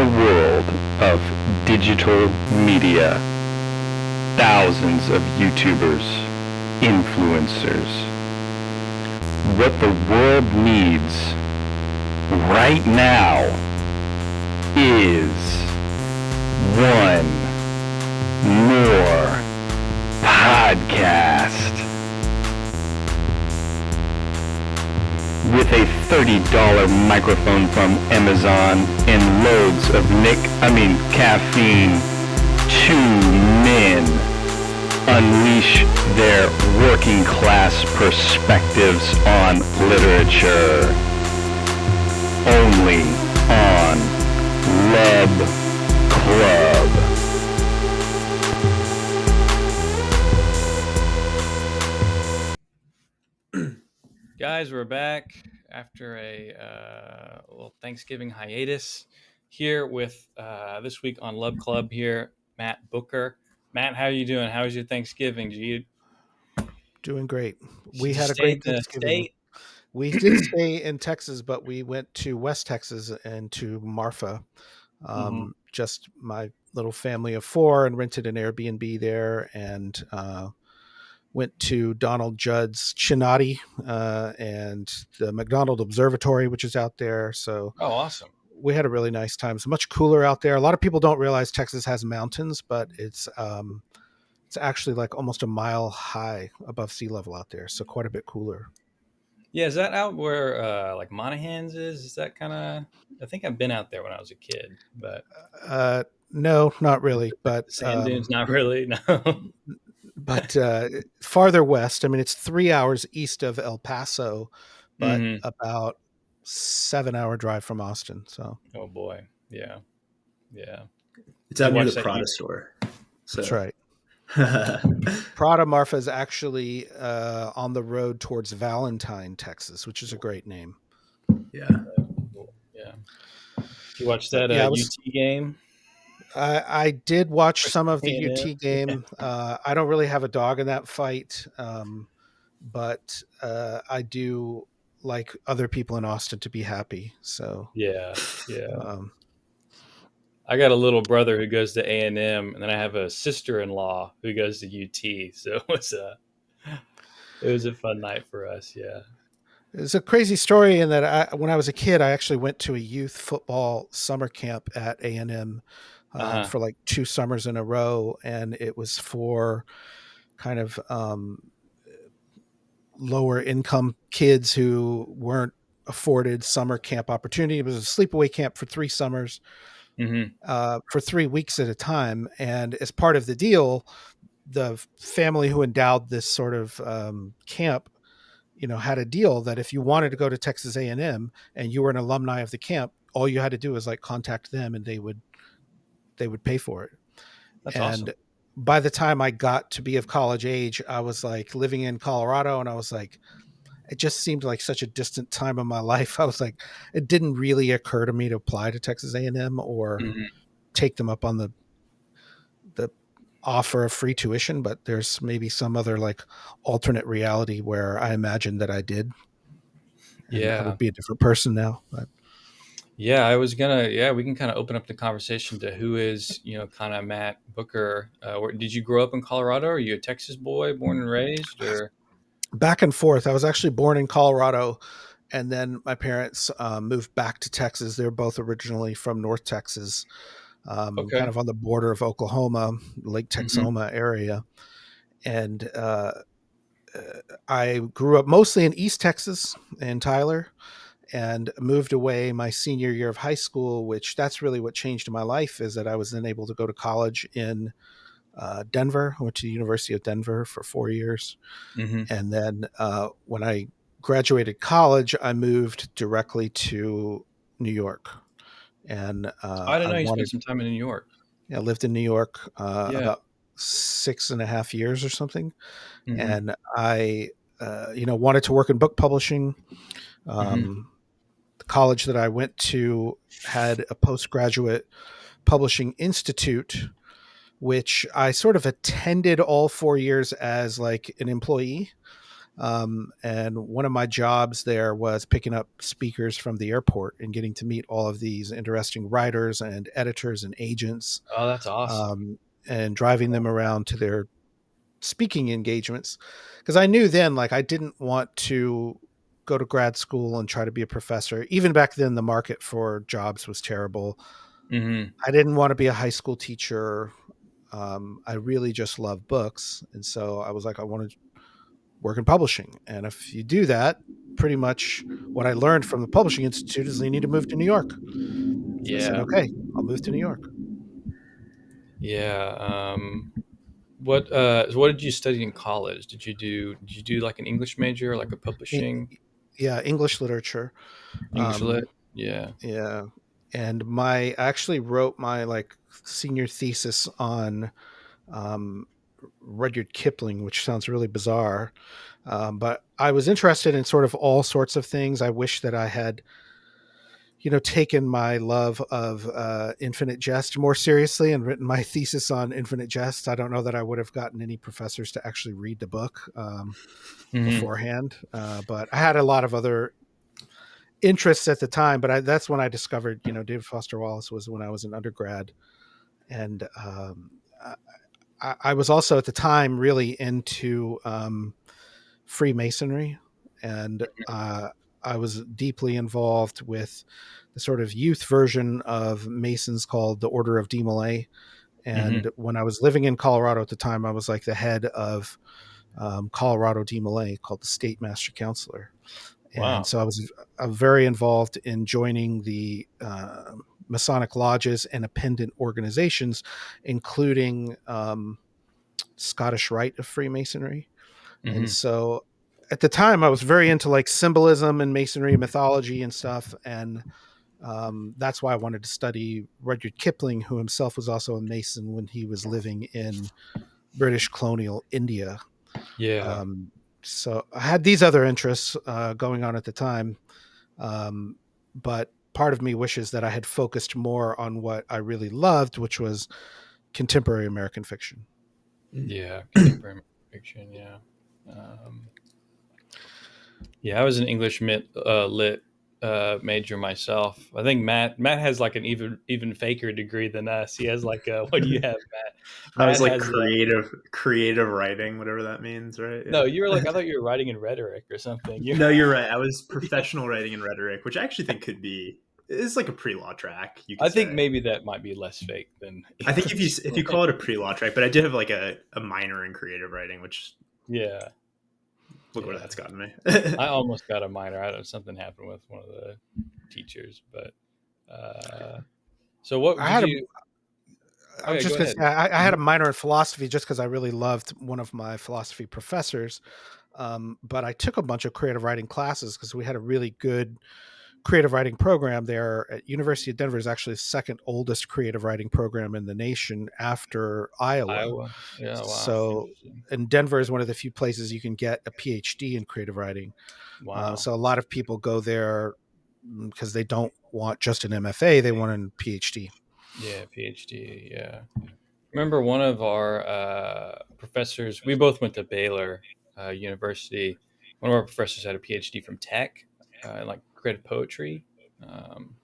world of digital media, thousands of YouTubers, influencers, what the world needs right now is one more podcast. With a $30 microphone from Amazon and loads of caffeine, two men unleash their working class perspectives on literature. Only on L.U.B Club. Guys, we're back after a little Thanksgiving hiatus here with this week on L.U.B Club here, Matt Bucher. Matt, how are you doing? How was your Thanksgiving? Doing great. We had a great Thanksgiving. We did stay in Texas, but we went to West Texas and to Marfa. Just my little family of four, and rented an Airbnb there, and went to Donald Judd's Chinati and the McDonald Observatory, which is out there. So, awesome. We had a really nice time. It's much cooler out there. A lot of people don't realize Texas has mountains, but it's actually like almost a mile high above sea level out there. So quite a bit cooler. Yeah. Is that out where like Monahans is? Is that kind of, I think I've been out there when I was a kid, but. No, not really. But sand dunes, not really. No. But farther west, I mean, it's 3 hours east of El Paso, but about 7-hour drive from Austin. So. Oh boy. Yeah. Yeah. It's out near the Prada store. So. That's right. Prada Marfa is actually on the road towards Valentine, Texas, which is a great name. Yeah. Yeah. You watched that UT game? I did watch some of the UT game. I don't really have a dog in that fight, but I do like other people in Austin to be happy. So yeah. I got a little brother who goes to A&M, and then I have a sister-in-law who goes to UT. So it was a fun night for us. Yeah. It's a crazy story in that when I was a kid, I actually went to a youth football summer camp at A&M. For like 2 summers in a row, and it was for kind of lower income kids who weren't afforded summer camp opportunity. It was a sleepaway camp for 3 summers, for 3 weeks at a time. And as part of the deal, the family who endowed this sort of camp, had a deal that if you wanted to go to Texas A&M and you were an alumni of the camp, all you had to do was like contact them, and they would pay for it. That's awesome. By the time I got to be of college age, I was like living in Colorado, and I was like, it just seemed like such a distant time of my life. I was like, it didn't really occur to me to apply to Texas A&M or take them up on the offer of free tuition, but there's maybe some other like alternate reality where I imagined that I did. Yeah. I would be a different person now. But. Yeah, we can kind of open up the conversation to who is, kind of Matt Bucher. Did you grow up in Colorado? Are you a Texas boy, born and raised, or? Back and forth. I was actually born in Colorado, and then my parents moved back to Texas. They're both originally from North Texas, kind of on the border of Oklahoma, Lake Texoma area. And I grew up mostly in East Texas, in Tyler, and moved away my senior year of high school, which that's really what changed my life, is that I was then able to go to college in Denver. I went to the University of Denver for 4 years. And then when I graduated college, I moved directly to New York. And I didn't know you spent some time in New York. Yeah, I lived in New York about 6.5 years or something. And I, wanted to work in book publishing. The college that I went to had a postgraduate publishing institute, which I sort of attended all 4 years as like an employee. And one of my jobs there was picking up speakers from the airport and getting to meet all of these interesting writers and editors and agents, Oh, that's awesome. and driving them around to their speaking engagements. Because I knew then, like, I didn't want to go to grad school and try to be a professor. Even back then, the market for jobs was terrible. Mm-hmm. I didn't want to be a high school teacher. I really just love books. And so I was like, I want to work in publishing. And if you do that, pretty much what I learned from the Publishing Institute is you need to move to New York. So I said, Yeah. okay, I'll move to New York. Yeah. What did you study in college? Did you do like an English major or like a publishing? Yeah, English literature. English lit? Um, Yeah. yeah. And I actually wrote my like senior thesis on um, Rudyard Kipling, which sounds really bizarre. But I was interested in sort of all sorts of things. I wish that I had, taken my love of Infinite Jest more seriously and written my thesis on Infinite Jest. I don't know that I would have gotten any professors to actually read the book Mm-hmm. beforehand, but I had a lot of other interests at the time. But that's when I discovered, David Foster Wallace was when I was an undergrad, and I was also at the time really into Freemasonry, and I was deeply involved with the sort of youth version of Masons called the Order of Demolay. Mm-hmm. And when I was living in Colorado at the time, I was like the head of Colorado Demolay, called the State Master Counselor. And Wow. so I was very involved in joining the Masonic lodges and appendant organizations, including Scottish Rite of Freemasonry. And Mm-hmm. so at the time, I was very into like symbolism and Masonry mythology and stuff. And that's why I wanted to study Rudyard Kipling, who himself was also a Mason when he was living in British colonial India. Yeah. Um, so I had these other interests going on at the time. But part of me wishes that I had focused more on what I really loved, which was contemporary American fiction. Yeah. Contemporary fiction. Yeah. Um, yeah. I was an English lit major myself. I think Matt has like an even faker degree than us. He has like what do you have, Matt? I was Matt like has creative writing, whatever that means, right? no. Yeah. You were like I thought you were writing in rhetoric or something. You No, you're right. I was professional writing and rhetoric, which I actually think is like a pre-law track, you could I think say. maybe that might be less fake than I think English. if you call it a pre-law track, but I did have like a minor in creative writing, which Yeah. look where Yeah. that's gotten me. I almost got a minor. I don't know, something happened with one of the teachers, but so what I did had a you? Oh I'm yeah, go just gonna ahead. say I had a Mhm. minor in philosophy just because I really loved one of my philosophy professors. But I took a bunch of creative writing classes because we had a really good creative writing program there at University of Denver. Is actually the second oldest creative writing program in the nation after Iowa. Iowa. Yeah. Wow. So, Interesting. and Denver is one of the few places you can get a PhD in creative writing. Wow. So a lot of people go there because they don't want just an MFA; they want a PhD. Yeah. PhD. Yeah. Remember one of our professors? We both went to Baylor University. One of our professors had a PhD from Tech, in like creative poetry. Um,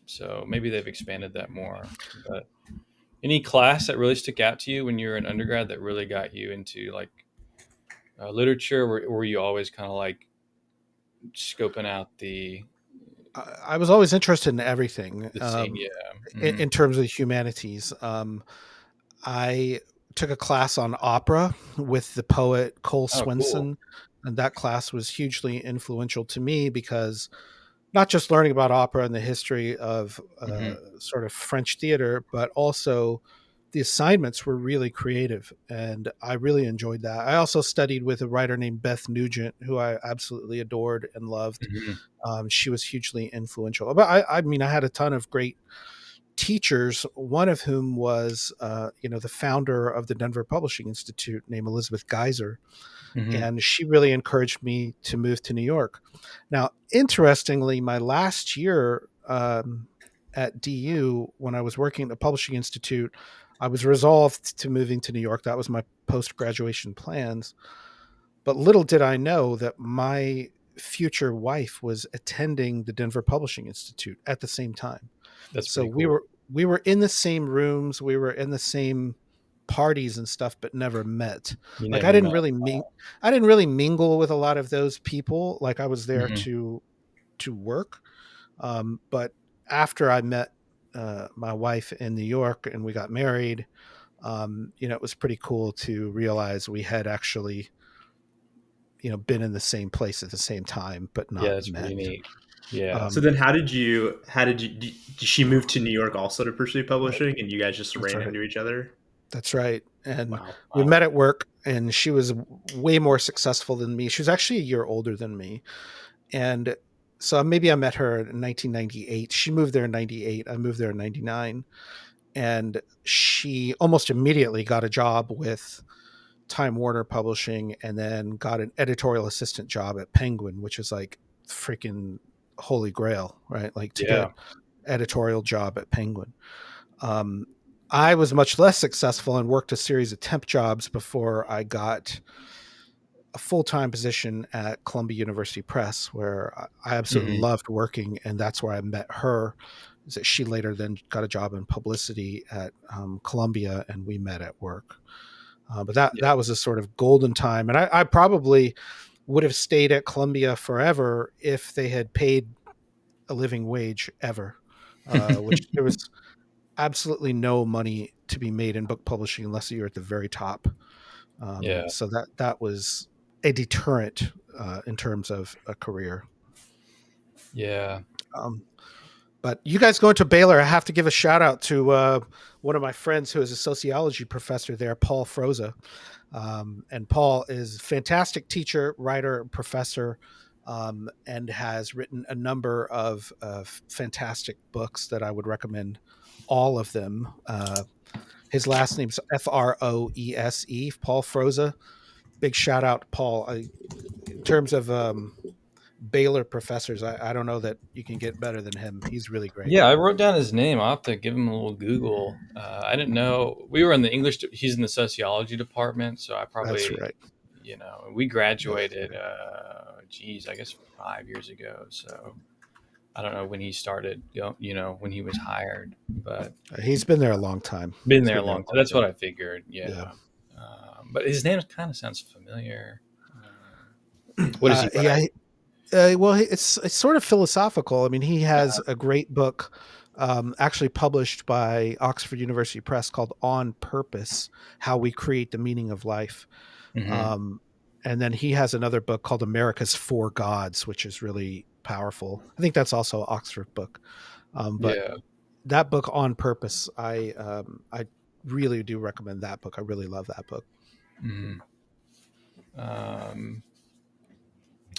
so maybe they've expanded that more. But any class that really stuck out to you when you were an undergrad that really got you into like literature? Were you always kind of like scoping out I was always interested in everything the scene? Yeah. Hmm. in terms of the humanities. I took a class on opera with the poet Cole Oh, cool. Swinson, and that class was hugely influential to me because not just learning about opera and the history of Hmm. sort of French theater, but also the assignments were really creative, and I really enjoyed that. I also studied with a writer named Beth Nugent, who I absolutely adored and loved. Hmm. She was hugely influential. But I mean, I had a ton of great teachers, one of whom was, the founder of the Denver Publishing Institute, named Elizabeth Geiser, Hmm. and she really encouraged me to move to New York. Now, interestingly, my last year at DU, when I was working at the Publishing Institute, I was resolved to moving to New York. That was my post graduation plans. But little did I know that my future wife was attending the Denver Publishing Institute at the same time. That's So pretty cool. we were in the same rooms, we were in the same parties and stuff, but never met. You Like never met. I didn't really mingle with a lot of those people. Like I was there Mhm. to work. But after I met my wife in New York and we got married, it was pretty cool to realize we had actually, been in the same place at the same time, but Yeah, not that's met. pretty neat. Yeah. So Um, then did she move to New York also to pursue publishing, and you guys just that's ran right. into each other? That's right. And Wow. we met at work, and she was way more successful than me. She was actually a year older than me. And so maybe I met her in 1998. She moved there in 98. I moved there in 99. And she almost immediately got a job with Time Warner Publishing and then got an editorial assistant job at Penguin, which is like freaking holy grail, right? Like to Yeah. get editorial job at Penguin. Um, I was much less successful and worked a series of temp jobs before I got a full-time position at Columbia University Press, where I absolutely Mhm. loved working, and that's where I met her. Is that she later then got a job in publicity at Columbia, and we met at work. But Yeah. that was a sort of golden time, and I probably would have stayed at Columbia forever if they had paid a living wage ever, which there was absolutely no money to be made in book publishing unless you're at the very top. Yeah. So that was a deterrent in terms of a career. Yeah. Um, but you guys going to Baylor, I have to give a shout out to one of my friends who is a sociology professor there, Paul Froza. And Paul is a fantastic teacher, writer, professor, and has written a number of fantastic books that I would recommend all of them. His last name's Froese, Paul Froza. Big shout out to Paul. In terms of Baylor professors, I don't know that you can get better than him. He's really great. Yeah, I wrote down his name. I'll have to give him a little Google. I didn't know we were in the English. He's in the sociology department, so I That's probably, right. we graduated. Geez, I guess 5 years ago. So I don't know when he started. When he was hired, but He's been there a long time. been He's there a been there a long time. long That's time. what I figured. Yeah. Yeah, but his name kind of sounds familiar. What does he Yeah. write? Well, it's sort of philosophical. I mean, he has a great book, actually published by Oxford University Press called "On Purpose: How We Create the Meaning of Life." Hmm. Um, and then he has another book called "America's Four Gods," which is really powerful. I think that's also an Oxford book. But Yeah. that book, "On Purpose," I really do recommend that book. I really love that book. Hmm. Um,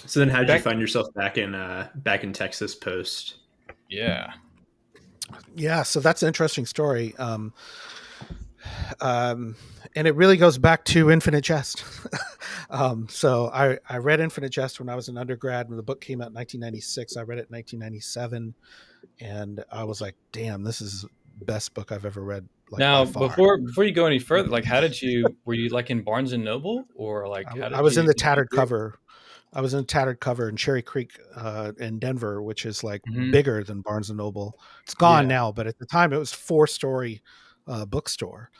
So then, how did you back. find yourself back in Texas post? Yeah. Yeah, so that's an interesting story. Um, and it really goes back to Infinite Jest. So I read Infinite Jest when I was an undergrad. When the book came out in 1996, I read it in 1997, and I was like, "Damn, this is the best book I've ever read, like by Now, far." before you go any further, like, how did you were you like in Barnes and Noble, or like how I did was in you the did you tattered hear? cover. I was in tattered cover in Cherry Creek in Denver, which is like Hmm. bigger than Barnes and Noble. It's gone Yeah, now, but at the time it was 4-story bookstore,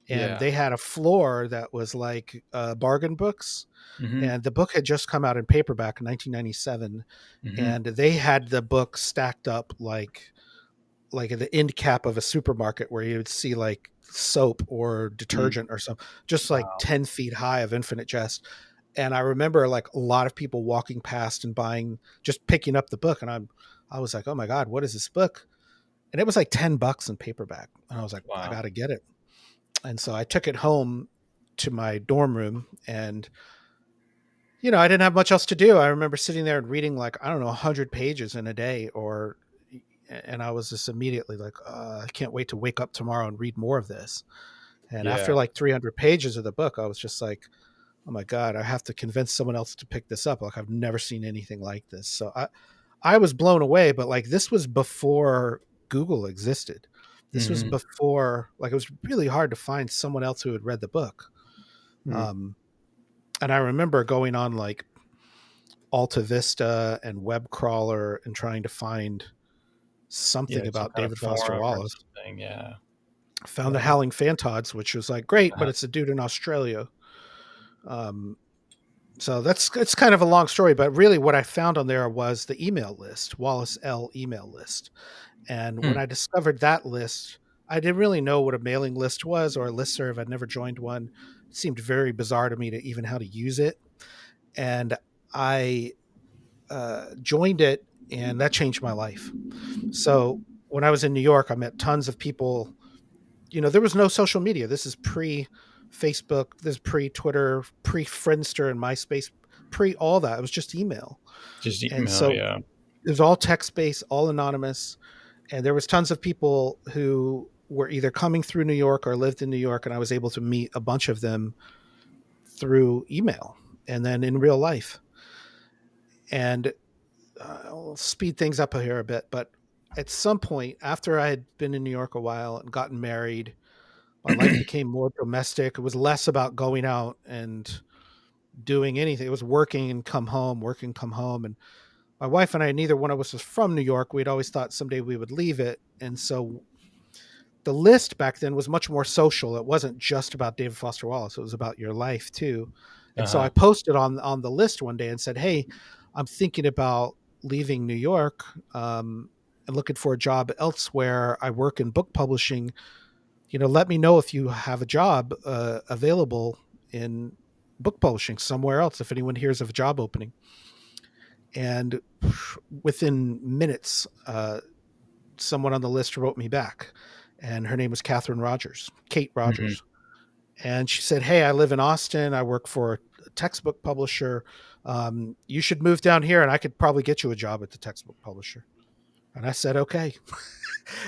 and yeah. they had a floor that was like bargain books. Hmm. And the book had just come out in paperback in 1997, Hmm. and they had the book stacked up like at the end cap of a supermarket where you would see like soap or Mm. detergent or something, just like Wow. 10 feet high of Infinite Jest. And I remember like a lot of people walking past and buying, just picking up the book. And I was like, oh my God, what is this book? And it was like $10 in paperback. And I was like, I Wow. got to get it. And so I took it home to my dorm room, and I didn't have much else to do. I remember sitting there and reading like, I don't know, 100 pages in a day, and I was just immediately like, I can't wait to wake up tomorrow and read more of this. And after Yeah. like 300 pages of the book, I was just like, oh my God, I have to convince someone else to pick this up. Like I've never seen anything like this. So I was blown away, but like this was before Google existed. This was Hmm. before, like, it was really hard to find someone else who had read the book. Hmm. Um, And I remember going on like Alta Vista and Web Crawler and trying to find Yeah, something some about kind of David Foster forum or Wallace. something. Yeah. Found the Wow. Howling Fantods, which was like great, but Uh-huh. it's a dude in Australia. Um, so it's kind of a long story, but really what I found on there was the email list, Wallace L email list. And when Hmm. I discovered that list, I didn't really know what a mailing list was or a listserv. I'd never joined one. It seemed very bizarre to me to even how to use it. And I joined it, and that changed my life. So when I was in New York, I met tons of people. There was no social media. This is pre Facebook, this is pre Twitter, pre Friendster and MySpace, pre all that. It was just email. Just And email. so Yeah. it was all text based, all anonymous. And there was tons of people who were either coming through New York or lived in New York. And I was able to meet a bunch of them through email and then in real life. And I'll speed things up here a bit, but at some point after I had been in New York a while and gotten married, my life became more domestic. It was less about going out and doing anything. It was working and come home, working, come home. And my wife and I, neither one of us was from New York. We'd always thought someday we would leave it. And so the list back then was much more social. It wasn't just about David Foster Wallace. It was about your life too. And so I Uh-huh. posted on the list one day and said, "Hey, I'm thinking about leaving New York and looking for a job elsewhere. I work in book publishing. Let me know if you have a job available in book publishing somewhere else. If anyone hears of a job opening." And within minutes, someone on the list wrote me back, and her name was Kate Hmm. Rogers. And she said, "Hey, I live in Austin. I work for a textbook publisher. You should move down here, and I could probably get you a job at the textbook publisher." And I said, "Okay."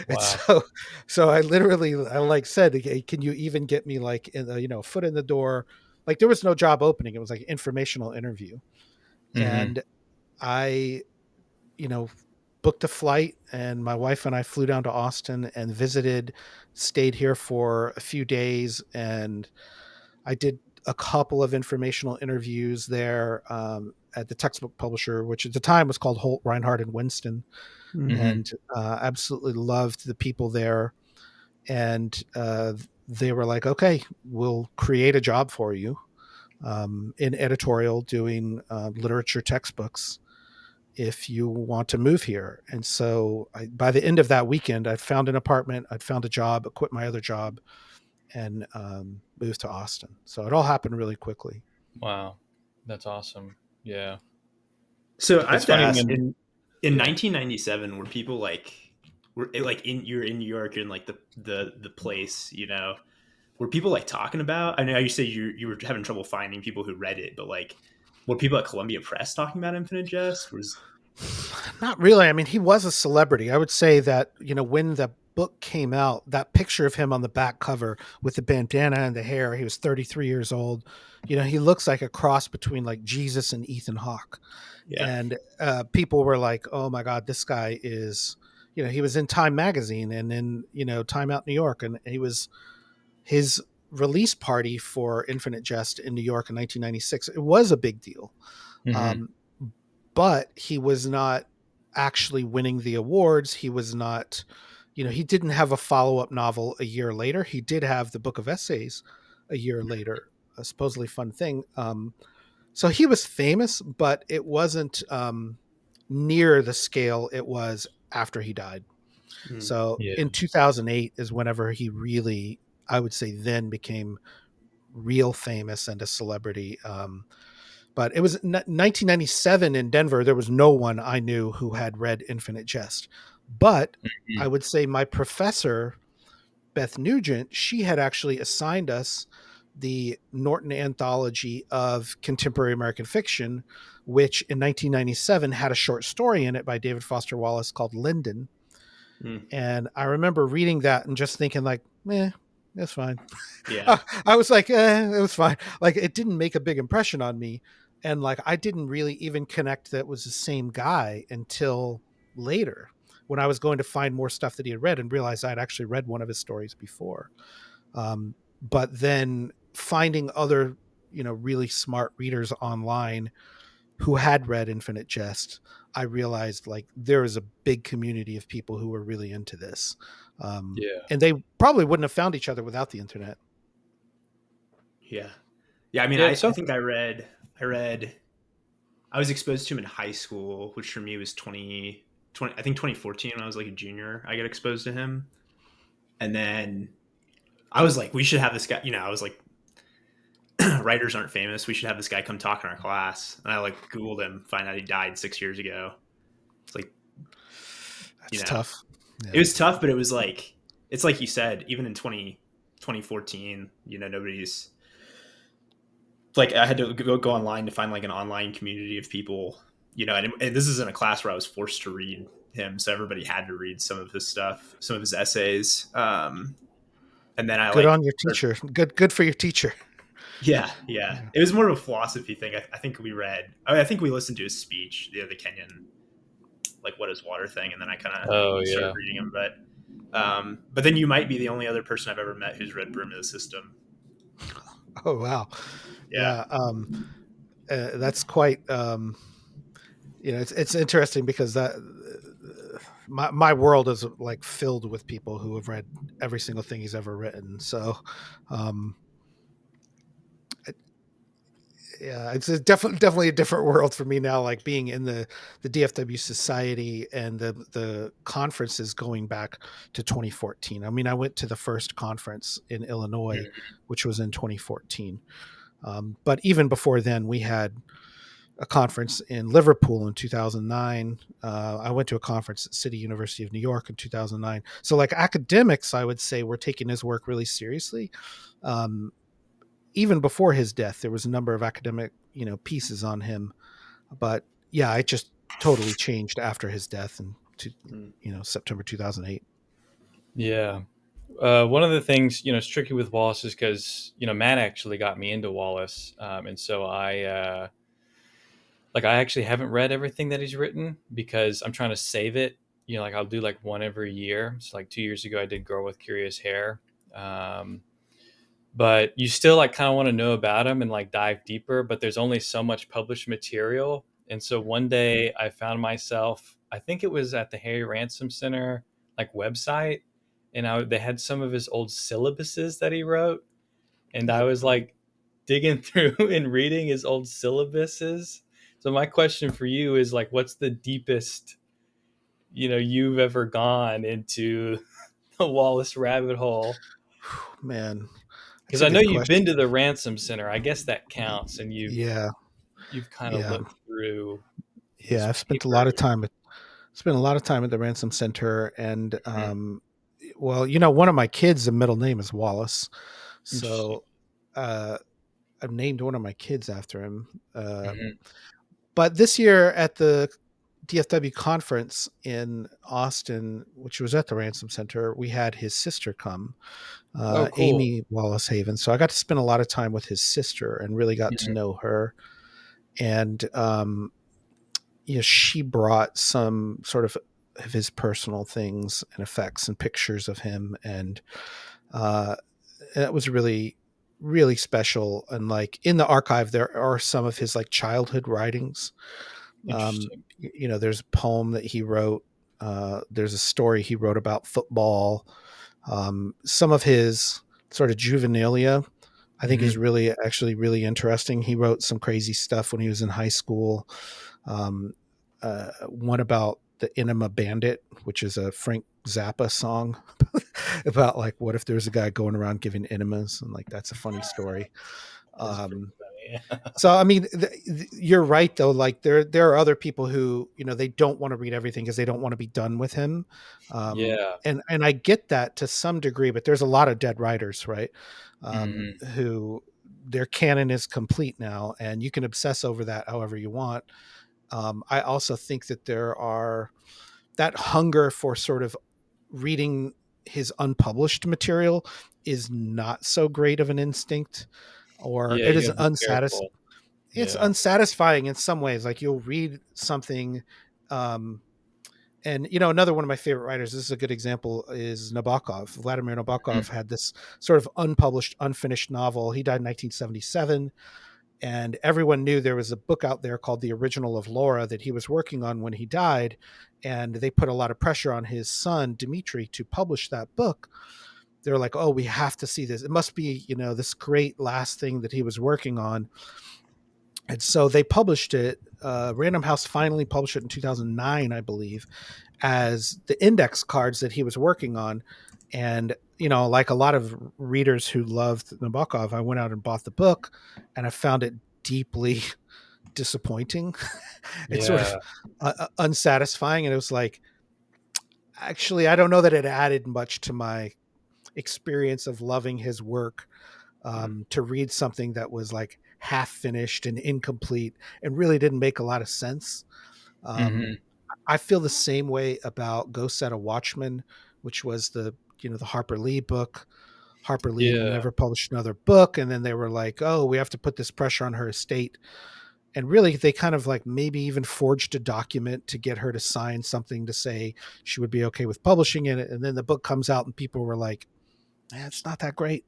And Wow. so I like said, "Hey, can you even get me like in the, foot in the door?" Like there was no job opening. It was like informational interview. Hmm. And I, you know, booked a flight, and my wife and I flew down to Austin and visited, stayed here for a few days, and I did a couple of informational interviews there at the textbook publisher, which at the time was called Holt, Reinhardt and Winston, Mm. Hmm. and absolutely loved the people there. And they were like, "Okay, we'll create a job for you in editorial doing literature textbooks if you want to move here." And so by the end of that weekend, I'd found an apartment, I'd found a job, I quit my other job, and moved to Austin. So it all happened really quickly. Wow. That's awesome. Yeah. So I It's have to funny ask, when, in yeah. 1997, were people like you're in New York, you're in like the place, were people like talking about? I know you say you were having trouble finding people who read it, but like, were people at Columbia Press talking about Infinite Jest? Was Not really. I mean, he was a celebrity. I would say that, when the book came out, that picture of him on the back cover with the bandana and the hair, he was 33 years old. He looks like a cross between like Jesus and Ethan Hawke. Yeah. And people were like, "Oh my God, this guy is," he was in Time Magazine and in, Time Out New York. And he was his release party for Infinite Jest in New York in 1996. It was a big deal. Hmm. Um, but he was not actually winning the awards. He was not, he didn't have a follow up novel a year later. He did have the book of essays a year later, a supposedly fun thing. So he was famous, but it wasn't near the scale it was after he died. Mm. So Yeah. in 2008 is whenever he really, I would say, then became real famous and a celebrity. But it was 1997 in Denver. There was no one I knew who had read Infinite Jest. But I Mhm. would say my professor, Beth Nugent, she had actually assigned us the Norton Anthology of Contemporary American Fiction, which in 1997 had a short story in it by David Foster Wallace called Linden. Mm. And I remember reading that and just thinking like, that's fine. Yeah. I was like, it was fine. Like it didn't make a big impression on me. And like, I didn't really even connect that it was the same guy until later when I was going to find more stuff that he had read and realized I'd actually read one of his stories before. But then finding other, really smart readers online who had read Infinite Jest, I realized like there is a big community of people who were really into this. Yeah. And they probably wouldn't have found each other without the internet. Yeah. Yeah. I mean, Yeah. I So think I was exposed to him in high school, which for me was 20 I think 2014 when I was like a junior, I got exposed to him. And then I was like, we should have this guy, I was like, writers aren't famous. We should have this guy come talk in our class. And I like Googled him, find out he died 6 years ago. It's like, That's tough. it was tough, but it was like, it's like you said, even in 2014, nobody's like, I had to go online to find like an online community of people, and this isn't a class where I was forced to read him. So everybody had to read some of his stuff, some of his essays. And then I Good like, on your teacher. Good for your teacher. yeah. Yeah. It was more of a philosophy thing. I think we read, I think we listened to his speech, the Kenyan, like what is water thing. And then I kind of started reading him, but then you might be the only other person I've ever met who's read Brim of the System. Oh, wow. Yeah. That's quite, it's interesting because that my world is like filled with people who have read every single thing he's ever written. So, yeah, it's definitely a different world for me now, like being in the DFW society and the conferences going back to 2014. I mean, I went to the first conference in Illinois, which was in 2014. But even before then, we had a conference in Liverpool in 2009. I went to a conference at City University of New York in 2009. So like academics, I would say, were taking his work really seriously. Even before his death, there was a number of academic, pieces on him. But yeah, it just totally changed after his death in, September 2008. yeah. One of the things, it's tricky with Wallace is because, Matt actually got me into Wallace. And so I actually haven't read everything that he's written because I'm trying to save it. Like I'll do like one every year. So like 2 years ago, I did Girl with Curious Hair. But you still like kind of want to know about him and like dive deeper, but there's only so much published material. And so one day I found myself, I think it was at the Harry Ransom Center like website, and they had some of his old syllabuses that he wrote, and I was like digging through and reading his old syllabuses. So my question for you is like, what's the deepest you've ever gone into the Wallace rabbit hole? Man, Because I know you've been to the Ransom Center. I guess that counts, and you've kind of looked through. Yeah, I've spent a lot of time at the Ransom Center, and well, one of my kids, the middle name is Wallace, so I've named one of my kids after him. But this year at the DFW conference in Austin, which was at the Ransom Center, we had his sister come, Cool. Amy Wallace Haven. So I got to spend a lot of time with his sister and really got to know her. And, she brought some sort of his personal things and effects and pictures of him. And that was really, really special. And like in the archive, there are some of his like childhood writings. There's a poem that he wrote. There's a story he wrote about football. Some of his sort of juvenilia, I think, is actually really interesting. He wrote some crazy stuff when he was in high school. One about the Enema Bandit, which is a Frank Zappa song about like, what if there's a guy going around giving enemas, and like, that's a funny story. So, I mean, you're right though. Like there are other people who, they don't want to read everything because they don't want to be done with him. And I get that to some degree, but there's a lot of dead writers, right? Who their canon is complete now, and you can obsess over that however you want. I also think that there are that hunger for sort of reading his unpublished material is not so great of an instinct, or it is unsatisfying. It's unsatisfying in some ways. Like you'll read something, and And another one of my favorite writers, this is a good example, is Nabokov. Vladimir Nabokov had this sort of unpublished, unfinished novel. He died in 1977, and everyone knew there was a book out there called The Original of Laura that he was working on when he died, and they put a lot of pressure on his son Dmitri to publish that book. They're like, oh, we have to see this. It must be, this great last thing that he was working on. And so they published it. Random House finally published it in 2009, I believe, as the index cards that he was working on. And, like a lot of readers who loved Nabokov, I went out and bought the book, and I found it deeply disappointing. It's sort of unsatisfying. And it was like, actually, I don't know that it added much to my experience of loving his work, to read something that was like half finished and incomplete and really didn't make a lot of sense. I feel the same way about Go Set a Watchman, which was the Harper Lee book. Harper Lee never published another book, and then they were like, oh, we have to put this pressure on her estate. And really, they kind of like maybe even forged a document to get her to sign something to say she would be okay with publishing it. And then the book comes out and people were like, it's not that great.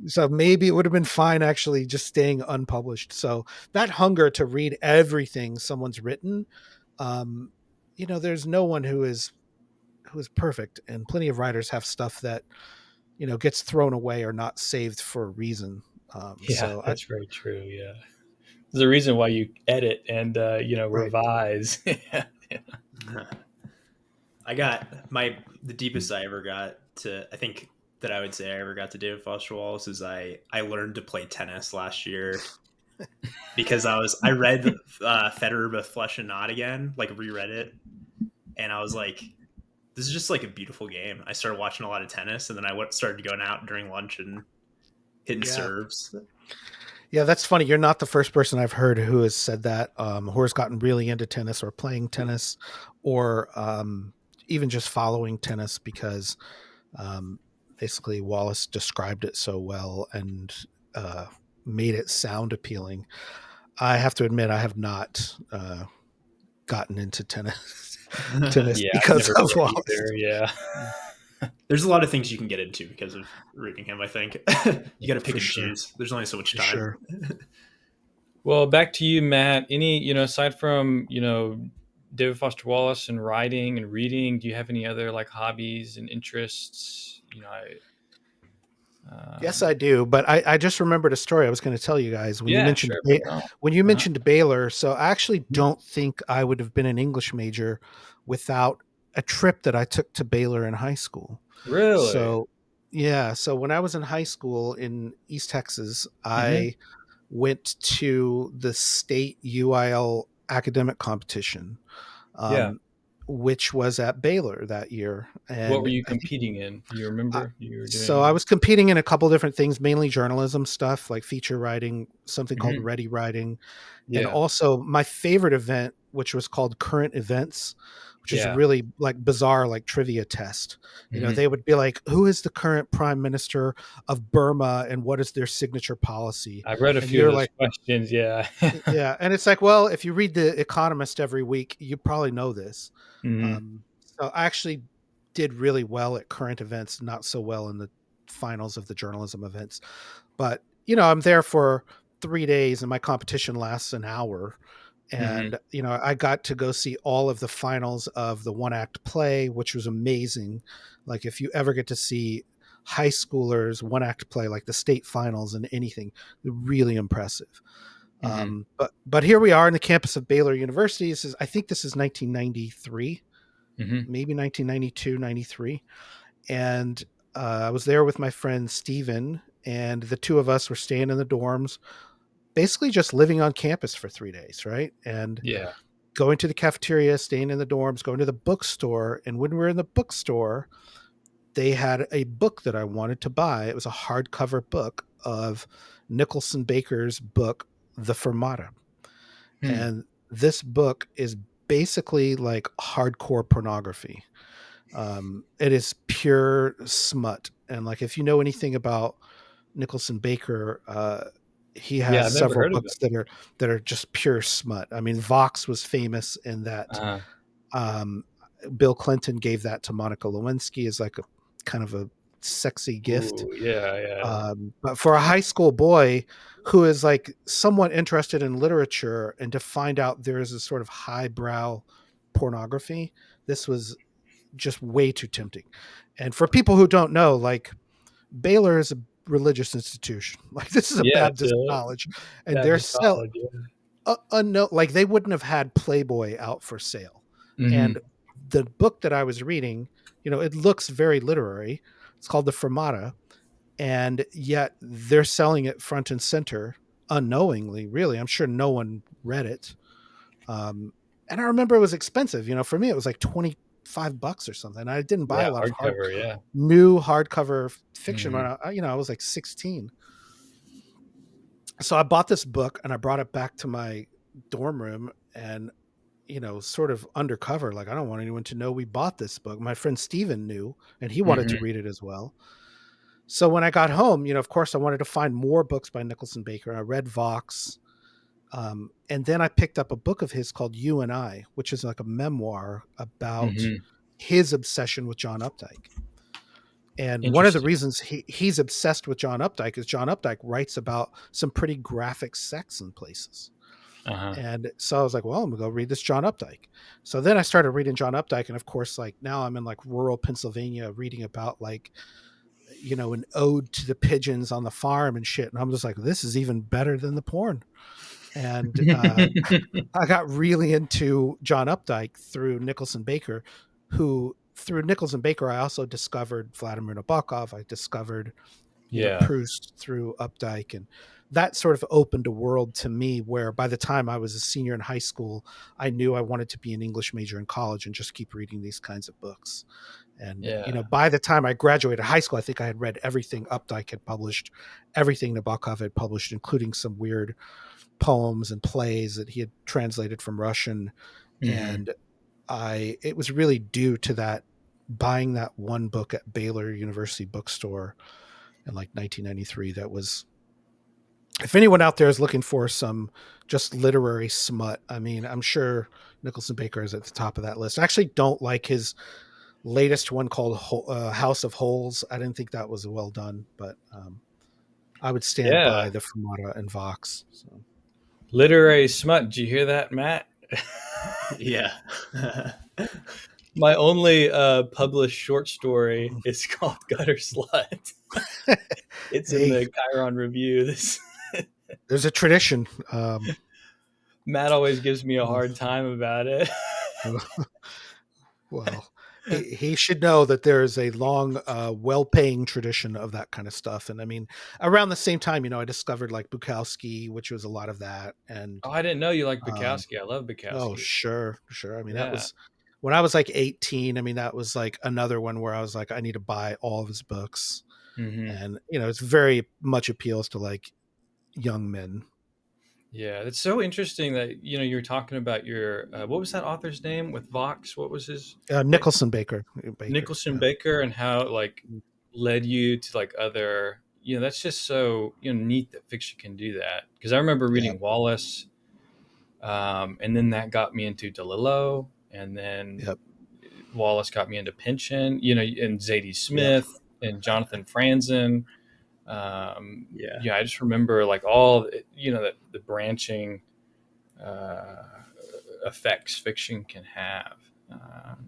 So maybe it would have been fine actually just staying unpublished. So that hunger to read everything someone's written, there's no one who is perfect, and plenty of writers have stuff that gets thrown away or not saved for a reason. That's very true. Yeah, there's a reason why you edit and revise. I got the deepest I ever got to, I think that I would say I ever got to David Foster Wallace is I learned to play tennis last year because I read Federer with Flesh and Knot again, like reread it, and I was like, this is just like a beautiful game. I started watching a lot of tennis, and then I started going out during lunch and hitting serves. Yeah, that's funny. You're not the first person I've heard who has said that, who has gotten really into tennis or playing tennis, or even just following tennis, because basically Wallace described it so well and made it sound appealing. I have to admit, I have not gotten into tennis because of Wallace. Yeah. There's a lot of things you can get into because of reading him, I think. You got to pick and choose. There's only so much time. Sure. Well, back to you, Matt. Any, aside from, David Foster Wallace and writing and reading, do you have any other like hobbies and interests? Yes, I do. But I just remembered a story I was going to tell you guys when you mentioned Baylor. So I actually don't think I would have been an English major without a trip that I took to Baylor in high school. Really? So yeah. So when I was in high school in East Texas, I went to the state UIL academic competition, which was at Baylor that year. And what were you competing in? Do you remember? So I was competing in a couple different things, mainly journalism stuff like feature writing, something called Ready Writing. And also my favorite event, which was called Current Events, which is a really like bizarre, like trivia test. They would be like, who is the current prime minister of Burma and what is their signature policy? I read a few of those questions. Yeah. Yeah. And it's like, well, if you read The Economist every week, you probably know this. So I actually did really well at current events, not so well in the finals of the journalism events. But, I'm there for 3 days and my competition lasts an hour. And, I got to go see all of the finals of the one act play, which was amazing. Like if you ever get to see high schoolers one act play, like the state finals and anything, really impressive. But here we are in the campus of Baylor University. I think this is 1993, maybe 1992, 93. And I was there with my friend Steven, and the two of us were staying in the dorms, basically just living on campus for 3 days. Right. And going to the cafeteria, staying in the dorms, going to the bookstore. And when we were in the bookstore, they had a book that I wanted to buy. It was a hardcover book of Nicholson Baker's book, The Fermata. And this book is basically like hardcore pornography. It is pure smut. And like, if you know anything about Nicholson Baker, he has several books that are just pure smut. I mean, Vox was famous in that Bill Clinton gave that to Monica Lewinsky as like a kind of a sexy gift. Ooh, yeah. But for a high school boy who is like somewhat interested in literature, and to find out there is a sort of highbrow pornography, this was just way too tempting. And for people who don't know, like, Baylor is a religious institution. Like, this is a Yeah, Baptist college, and they're Baptist sell college. Yeah. no, like they wouldn't have had Playboy out for sale. And the book that I was reading, it looks very literary. It's called the Fermata, and yet they're selling it front and center unknowingly. Really, I'm sure no one read it. And I remember it was expensive. For me, it was like $25 or something. I didn't buy Yeah, a lot of hardcover. Yeah. new hardcover fiction when I was like 16. So I bought this book and I brought it back to my dorm room, and sort of undercover, like, I don't want anyone to know we bought this book. My friend Steven knew, and he wanted to read it as well. So when I got home, of course I wanted to find more books by Nicholson Baker. I read Vox. And then I picked up a book of his called You and I, which is like a memoir about his obsession with John Updike. And one of the reasons he's obsessed with John Updike is John Updike writes about some pretty graphic sex in places. And so I was like, well, I'm gonna go read this John Updike. So then I started reading John Updike, and of course, like, now I'm in like rural Pennsylvania reading about, like, an ode to the pigeons on the farm and shit. And I'm just like, this is even better than the porn. And I got really into John Updike through Nicholson Baker, through Nicholson Baker, I also discovered Vladimir Nabokov. I discovered, Proust through Updike. And that sort of opened a world to me where by the time I was a senior in high school, I knew I wanted to be an English major in college and just keep reading these kinds of books. And, by the time I graduated high school, I think I had read everything Updike had published, everything Nabokov had published, including some weird poems and plays that he had translated from Russian. And it was really due to that, buying that one book at Baylor University bookstore in like 1993. That was, if anyone out there is looking for some just literary smut, I mean, I'm sure Nicholson Baker is at the top of that list. I actually don't like his latest one called House of Holes. I didn't think that was well done, but I would stand by the Fermata and Vox. So. Literary smut. Did you hear that, Matt? Yeah. My only published short story is called Gutter Slut. It's in the Chiron Review. There's a tradition. Matt always gives me a hard time about it. Well, he should know that there is a long, well-paying tradition of that kind of stuff. And I mean, around the same time, I discovered like Bukowski, which was a lot of that. And I didn't know you liked Bukowski. I love Bukowski. Oh, sure. I mean, that was when I was like 18. I mean, that was like another one where I was like, I need to buy all of his books. And it's very much appeals to like young men. Yeah, it's so interesting that you were talking about your what was that author's name with Vox? What was his Nicholson Baker. Nicholson Baker, and how it like led you to like other. That's just so neat that fiction can do that. Because I remember reading Wallace, and then that got me into DeLillo, and then Wallace got me into Pynchon. And Zadie Smith and Jonathan Franzen. I just remember like all the branching effects fiction can have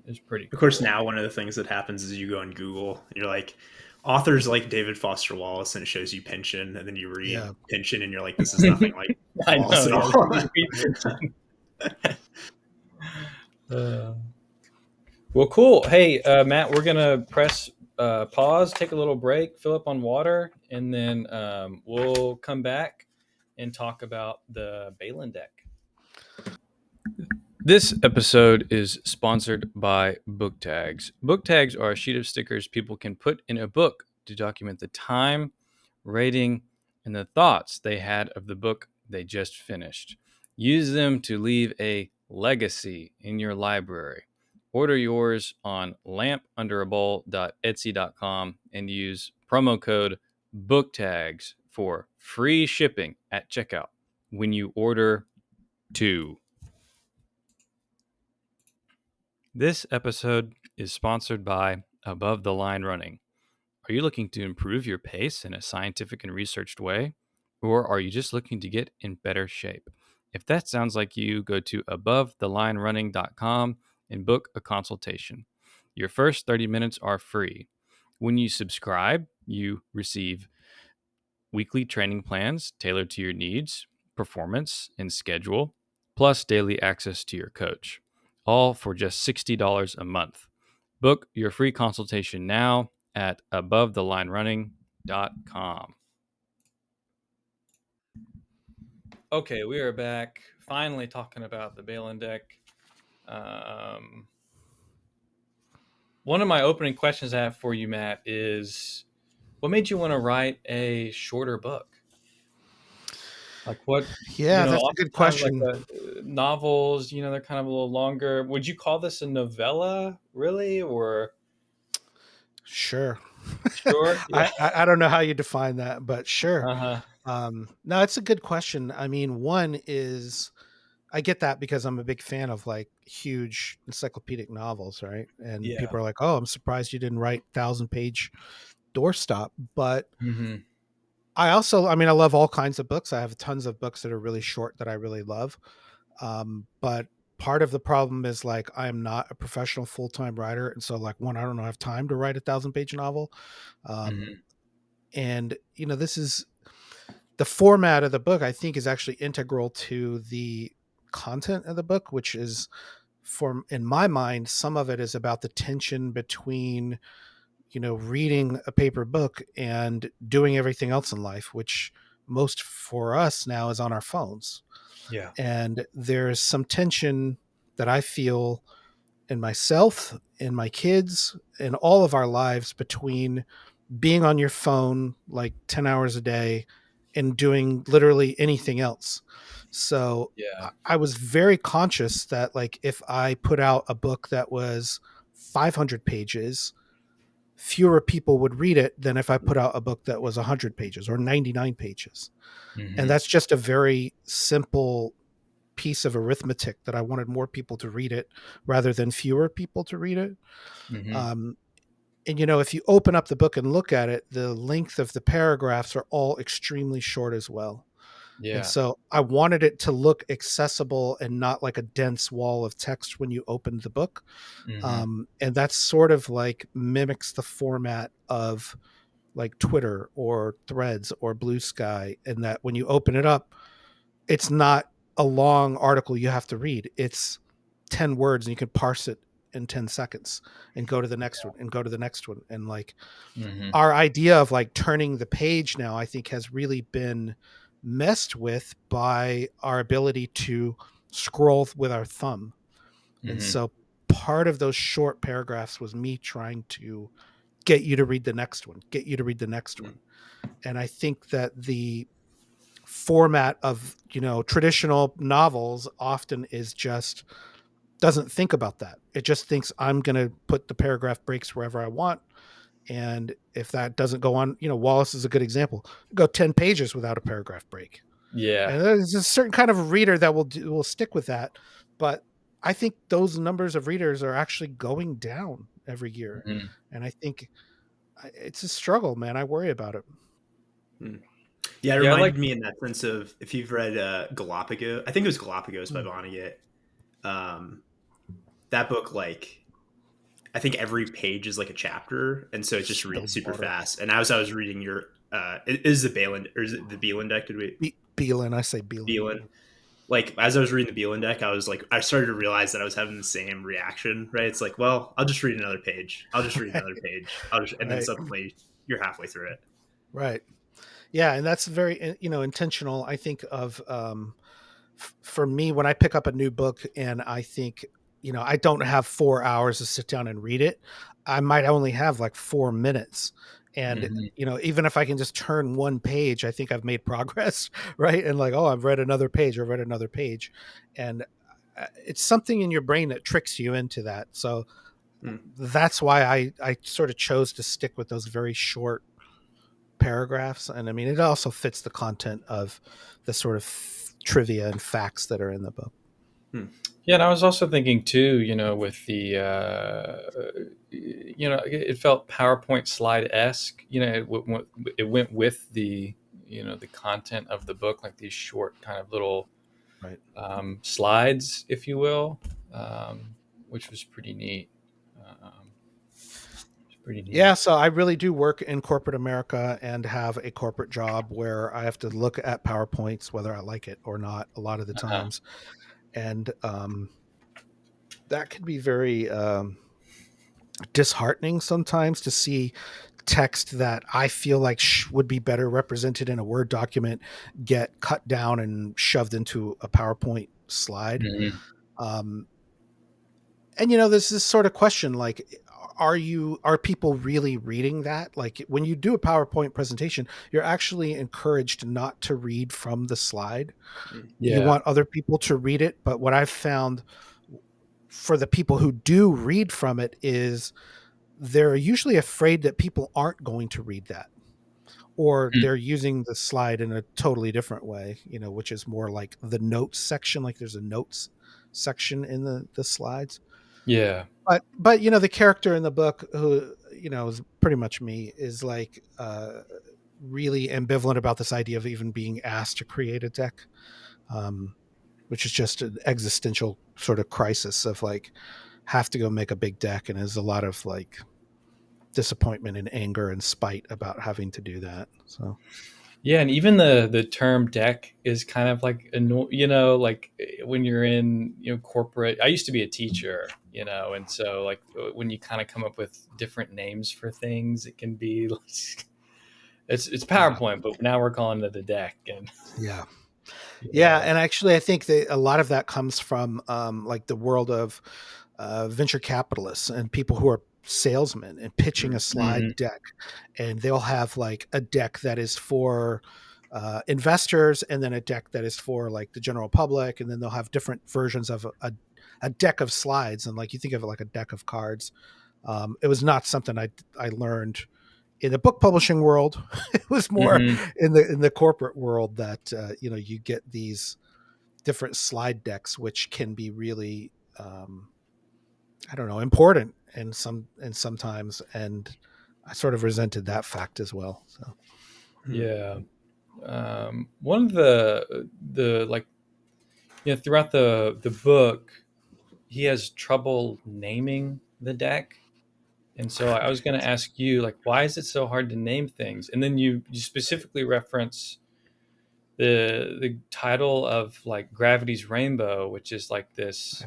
is pretty cool. Of course, now one of the things that happens is you go on Google and you're like, authors like David Foster Wallace, and it shows you Pynchon, and then you read Pynchon and you're like, this is nothing like Wallace at all. Well, cool. Hey, Matt, we're gonna press pause, take a little break, fill up on water, and then we'll come back and talk about the Balin deck. This episode is sponsored by book tags. Book tags are a sheet of stickers people can put in a book to document the time, rating, and the thoughts they had of the book they just finished. Use them to leave a legacy in your library. Order yours on lampunderabowl.etsy.com and use promo code BOOKTAGS for free shipping at checkout when you order 2. This episode is sponsored by Above the Line Running. Are you looking to improve your pace in a scientific and researched way? Or are you just looking to get in better shape? If that sounds like you, go to AboveTheLineRunning.com and book a consultation. Your first 30 minutes are free. When you subscribe, you receive weekly training plans tailored to your needs, performance, and schedule, plus daily access to your coach, all for just $60 a month. Book your free consultation now at AboveTheLineRunning.com. Okay, we are back. Finally talking about the Balin deck. One of my opening questions I have for you, Matt, is what made you want to write a shorter book? Like what, Yeah, that's a good oftentimes like question. novels, they're kind of a little longer. Would you call this a novella, really, or? Sure. Sure. Yeah. I don't know how you define that, but sure. Uh-huh. No, it's a good question. I mean, one is I get that because I'm a big fan of like huge encyclopedic novels, right? And Yeah. people are like, "Oh, I'm surprised you didn't write 1,000-page doorstop." But Mm-hmm. I mean, I love all kinds of books. I have tons of books that are really short that I really love. But part of the problem is like I'm not a professional full-time writer, and so like one, I don't have time to write a 1,000-page novel. Um, Mm-hmm. and this is the format of the book. I think is actually integral to the content of the book, which is, for in my mind, some of it is about the tension between reading a paper book and doing everything else in life, which most for us now is on our phones. Yeah. And there's some tension that I feel in myself, in my kids, in all of our lives between being on your phone like 10 hours a day and doing literally anything else. So Yeah. I was very conscious that like if I put out a book that was 500 pages, fewer people would read it than if I put out a book that was 100 pages or 99 pages. And Mm-hmm. that's just a very simple piece of arithmetic that I wanted more people to read it rather than fewer people to read it. Mm-hmm. Um, and if you open up the book and look at it, the length of the paragraphs are all extremely short as well. And Yeah. so I wanted it to look accessible and not like a dense wall of text when you opened the book. Mm-hmm. And that's sort of like mimics the format of like Twitter or Threads or Blue Sky, and that when you open it up, it's not a long article you have to read. It's 10 words and you can parse it in 10 seconds and go to the next one and go to the next one. And like Mm-hmm. our idea of like turning the page now, I think has really been messed with by our ability to scroll with our thumb. And Mm-hmm. so part of those short paragraphs was me trying to get you to read the next one, get you to read the next one. And I think that the format of traditional novels often is just doesn't think about that. It just thinks I'm going to put the paragraph breaks wherever I want, and if that doesn't go on, Wallace is a good example. Go 10 pages without a paragraph break, Yeah. and there's a certain kind of reader that will stick with that. But I think those numbers of readers are actually going down every year, Mm-hmm. and I think it's a struggle, man. I worry about it. Yeah, it Yeah. I like. reminded me in that sense of if you've read Galapagos. I think it was Galapagos by Mm. Vonnegut. Um, that book, like, I think every page is like a chapter, and so it just reads Spilled super water. fast. And as I was reading your, is the Balin or is it the Beelan deck? Did we Beelan, I say Beelan. Beelan? Like as I was reading the Beelan deck, I was like, I started to realize that I was having the same reaction. Right? It's like, well, I'll just read another page. I'll just read another page. And then Right, suddenly you're halfway through it. right. Yeah, and that's very intentional. I think of for me when I pick up a new book and I think I don't have 4 hours to sit down and read it. I might only have like 4 minutes, and Mm-hmm. even if I can just turn one page, I think I've made progress, right? And like, oh, I've read another page, or read another page, and it's something in your brain that tricks you into that. So Mm. that's why I sort of chose to stick with those very short paragraphs. And I mean, it also fits the content of the sort of trivia and facts that are in the book. Hmm. Yeah, and I was also thinking too, with the, it felt PowerPoint slide esque. It went with the, the content of the book, like these short kind of little Right. slides, if you will, which was pretty neat. It's pretty Yeah, neat. so I really do work in corporate America and have a corporate job where I have to look at PowerPoints, whether I like it or not, a lot of the Uh-huh. times. And that can be very disheartening sometimes to see text that I feel like would be better represented in a Word document get cut down and shoved into a PowerPoint slide. Mhm. Um, and there's this sort of question like, are people really reading that? Like when you do a PowerPoint presentation, you're actually encouraged not to read from the slide. You Yeah. want other people to read it, but what I've found for the people who do read from it is they're usually afraid that people aren't going to read that, or Mm. they're using the slide in a totally different way, which is more like the notes section, like there's a notes section in the slides. Yeah. But the character in the book, who is pretty much me, is like really ambivalent about this idea of even being asked to create a deck, um, which is just an existential sort of crisis of like have to go make a big deck, and there's a lot of like disappointment and anger and spite about having to do that. So Yeah, and even the term deck is kind of like like when you're in corporate. I used to be a teacher, and so like when you kind of come up with different names for things, it can be it's yeah, PowerPoint, but now we're calling it a deck, and yeah. Yeah, yeah, and actually, I think that a lot of that comes from like the world of venture capitalists and people who are salesmen and pitching a hmm slide deck, and they'll have like a deck that is for investors, and then a deck that is for like the general public, and then they'll have different versions of a deck of slides, and like you think of it like a deck of cards. It was not something I learned in the book publishing world. It was more hmm in the corporate world that you get these different slide decks, which can be really I don't know, important and sometimes, and I sort of resented that fact as well. So yeah. One of the like throughout the book, he has trouble naming the deck. And so I was going to ask you, like, why is it so hard to name things? And then you specifically reference the title of like Gravity's Rainbow, which is like this,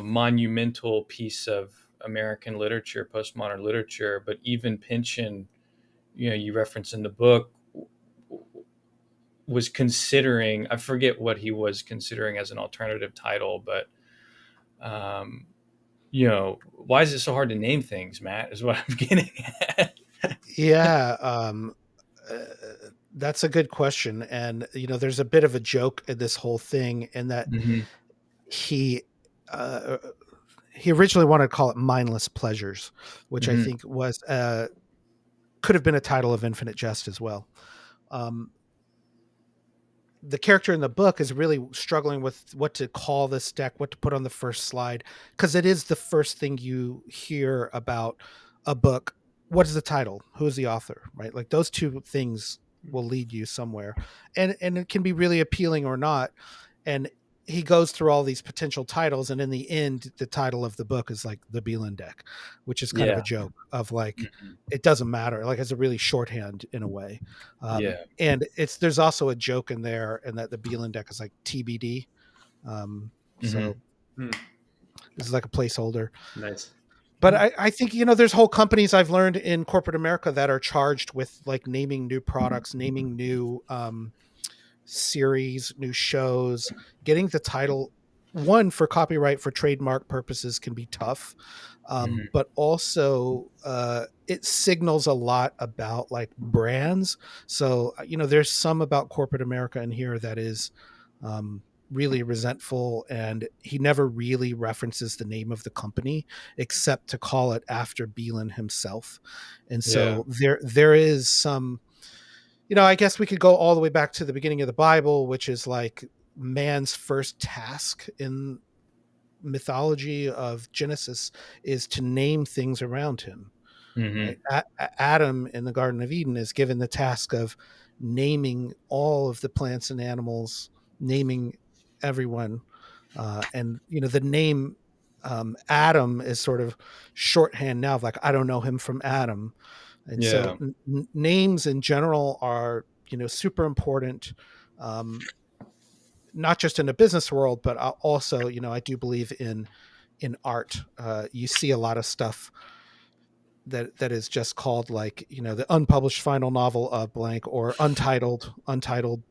monumental piece of American literature, postmodern literature. But even Pynchon, you reference in the book, was considering, I forget what he was considering as an alternative title, but um, why is it so hard to name things, Matt? Is what I'm getting at. yeah, uh, that's a good question, and there's a bit of a joke in this whole thing in that hmm he uh, he originally wanted to call it Mindless Pleasures, which I hmm think was could have been a title of Infinite Jest as well. Um, the character in the book is really struggling with what to call this deck, what to put on the first slide, because it is the first thing you hear about a book. What is the title? Who is the author? Right? Like those two things will lead you somewhere, and it can be really appealing or not. And he goes through all these potential titles, and in the end, the title of the book is like the Beelan deck, which is kind of a Yeah. joke of like Mhm. it doesn't matter, like it's a really shorthand in a way. Yeah. And there's also a joke in there, and that the Beelan deck is like TBD. hmm So this is like a placeholder. Nice. But I think there's whole companies I've learned in corporate America that are charged with like naming new products, naming new series, new shows, getting the title. One, for copyright, for trademark purposes, can be tough, hmm but also it signals a lot about like brands. So there's some about corporate America in here that is um, really resentful, and he never really references the name of the company except to call it after Beelan himself. And Yeah. so there is some, I guess we could go all the way back to the beginning of the Bible, which is like man's first task in mythology of Genesis is to name things around him. Mm-hmm. Right? Adam in the Garden of Eden is given the task of naming all of the plants and animals, naming everyone, and the name Adam is sort of shorthand now of like, I don't know him from Adam. And so Yeah. names in general are super important, um, not just in the business world, but also I do believe in art. You see a lot of stuff that is just called like the unpublished final novel of blank, or untitled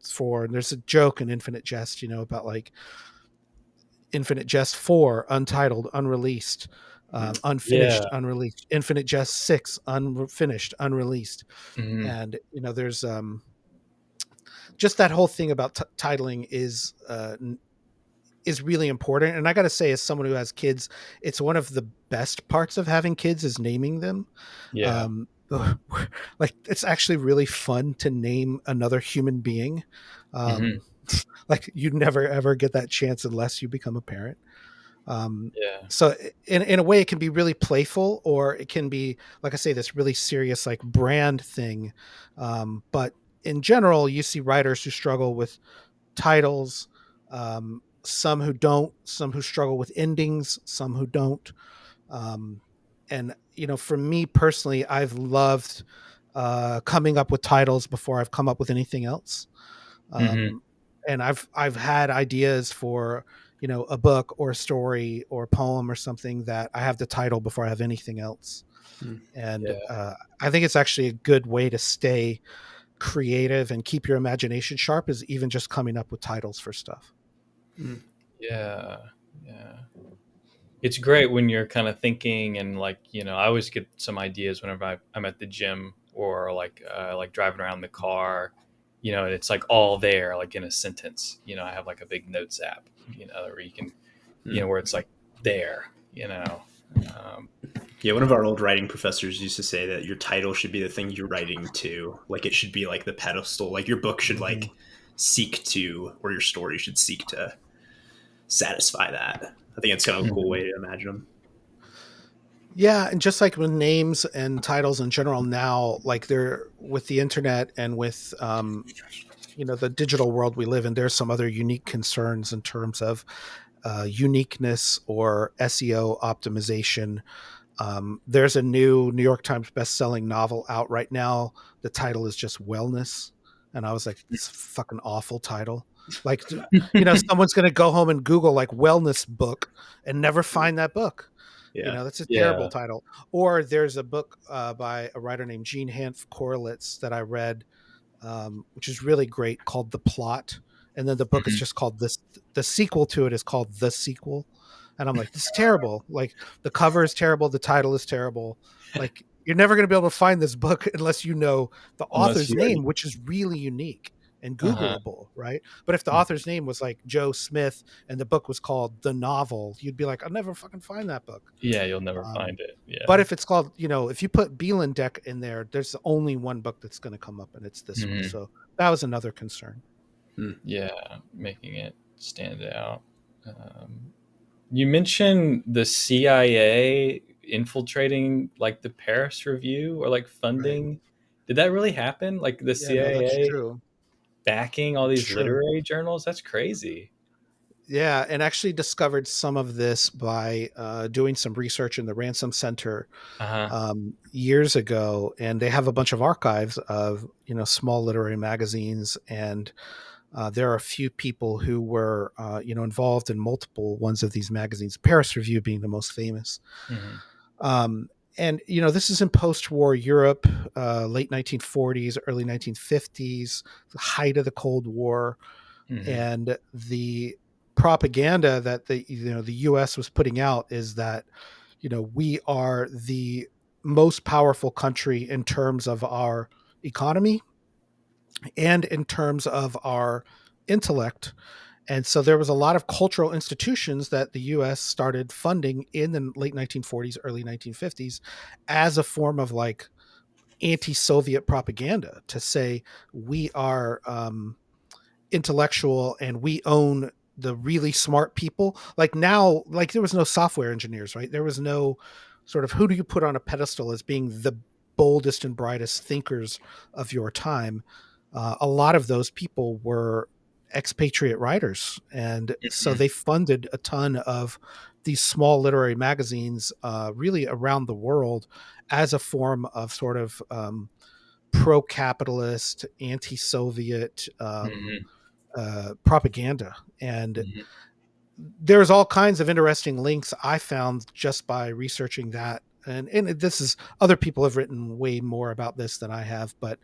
for, and there's a joke in Infinite Jest about like Infinite Jest 4 untitled, unreleased, unfinished, Yeah. unreleased, Infinite Jest 6 unfinished, unreleased. Mm-hmm. And there's just that whole thing about titling is really important. And I got to say, as someone who has kids, it's one of the best parts of having kids is naming them. Yeah. um like it's actually really fun to name another human being. Mm-hmm. um like you never ever get that chance unless you become a parent. um Yeah. so in a way it can be really playful, or it can be, like I say, this really serious like brand thing. But in general, you see writers who struggle with titles, some who don't, some who struggle with endings, some who don't. um, and for me personally, I've loved coming up with titles before I've come up with anything else. Mm-hmm. um, and I've had ideas for a book or a story or a poem or something that I have the title before I have anything else. Mm. And Yeah. I think it's actually a good way to stay creative and keep your imagination sharp, is even just coming up with titles for stuff. Mm. Yeah. Yeah. It's great when you're kind of thinking and like, I always get some ideas whenever I'm at the gym or like driving around the car, and it's like all there, like in a sentence. I have like a big notes app, where you can, Mm. where it's like there. Um, Yeah, one of our old writing professors used to say that your title should be the thing you're writing to. Like it should be like the pedestal. Like your book should Mhm. like seek to, or your story should seek to satisfy that. I think it's kind of a cool way to imagine them. Yeah, and just like with names and titles in general now, like they're with the internet and with the digital world we live in, there's some other unique concerns in terms of uniqueness or SEO optimization. There's a new New York Times best-selling novel out right now. The title is just Wellness, and I was like, "This fucking awful title." Like, someone's gonna go home and Google like wellness book and never find that book. Yeah. That's a terrible yeah. title. Or there's a book by a writer named Jean Hanff Korelitz that I read, which is really great, called The Plot. And then the book is Mhm. just called this. The sequel to it is called The Sequel. And I'm like, this is terrible. Like the cover is terrible. The title is terrible. Like you're never going to be able to find this book unless you know the Unless author's you already, name, which is really unique and uh-huh. Googleable, right? But if the author's name was like Joe Smith and the book was called The Novel, you'd be like, I'll never fucking find that book. Yeah, you'll never Um, find it. but Yeah. if it's called, if you put Beelan Deck in there, there's only one book that's going to come up, and it's this one. Mhm. So that was another concern. Yeah, making it stand out. Um, you mentioned the CIA infiltrating like the Paris Review or like Right. funding. Did that really happen? Like the Yeah, no, that's CIA true. backing all That's these true. literary journals? That's crazy. Yeah, and actually discovered some of this by doing some research in the Ransom Center Uh-huh. years ago, and they have a bunch of archives of small literary magazines, and there are a few people who were involved in multiple ones of these magazines. Paris Review being the most famous. Hmm. Um, and this is in post-war Europe, late 1940s, early 1950s, the height of the Cold War, Hmm. and the propaganda that the U.S. was putting out is that we are the most powerful country in terms of our economy and in terms of our intellect. And so there was a lot of cultural institutions that the US started funding in the late 1940s, early 1950s as a form of like anti-Soviet propaganda to say we are intellectual and we own the really smart people. Like now, like there was no software engineers, right? There was no sort of who do you put on a pedestal as being the boldest and brightest thinkers of your time. A lot of those people were expatriate writers, and so Mhm. they funded a ton of these small literary magazines, really around the world, as a form of sort of pro-capitalist, anti-Soviet Mhm. propaganda. And Mhm. there's all kinds of interesting links I found just by researching that. And this is other people have written way more about this than I have, but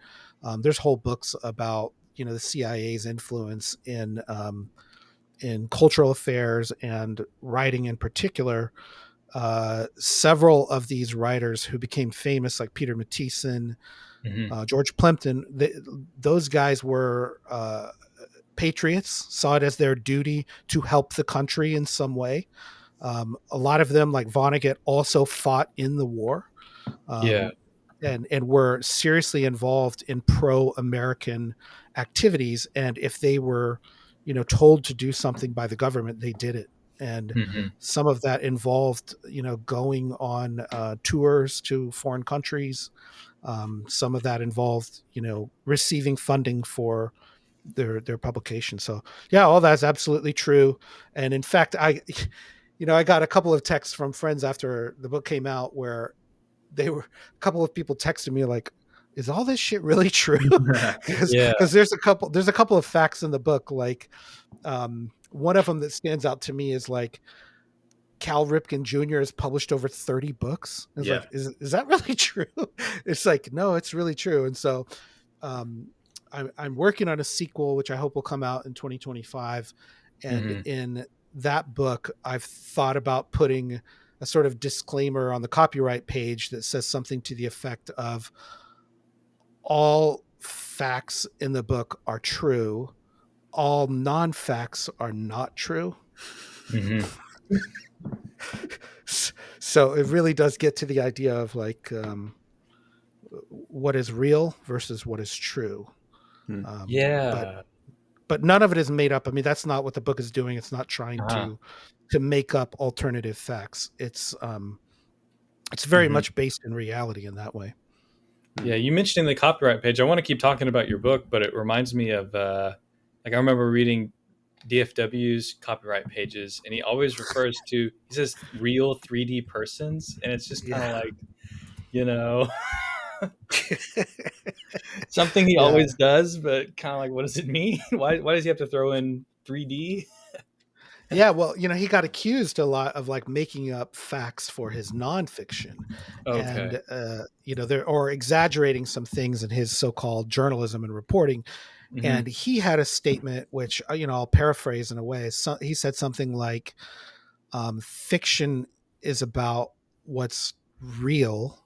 there's whole books about the CIA's influence in cultural affairs and writing in particular. Several of these writers who became famous, like Peter Matthiessen, Mhm. George Plimpton, those guys were patriots, saw it as their duty to help the country in some way. A lot of them, like Vonnegut, also fought in the war, Yeah. um, and were seriously involved in pro-American activities. And if they were, told to do something by the government, they did it. And Mhm. some of that involved, going on tours to foreign countries. Some of that involved, receiving funding for their publication. So yeah, all that's absolutely true. And in fact, I got a couple of texts from friends after the book came out where a couple of people texted me like, is all this shit really true? because Yeah. because there's a couple of facts in the book, like one of them that stands out to me is like Cal Ripken Jr. has published over 30 books. It's Yeah. like, is that really true? It's like, no, it's really true. And so um, I'm working on a sequel, which I hope will come out in 2025. And Mhm. in that book, I've thought about putting a sort of disclaimer on the copyright page that says something to the effect of all facts in the book are true, all non-facts are not true. Mhm. So it really does get to the idea of like what is real versus what is true. Hmm. But Yeah. none of it is made up. I mean, that's not what the book is doing. It's not trying Uh-huh. to make up alternative facts. It's very Mhm. much based in reality in that way. Yeah, you mentioned the copyright page. I want to keep talking about your book, but it reminds me of like I remember reading DFW's copyright pages, and he always refers to he says real 3D persons, and it's just kind Yeah. of like you know something he Yeah. always does, but kind of like what does it mean? Why does he have to throw in 3D? Yeah, well, he got accused a lot of like making up facts for his nonfiction, Okay. and there or exaggerating some things in his so-called journalism and reporting. Hmm. And he had a statement, which I'll paraphrase in a way. So, he said something like, "Fiction is about what's real,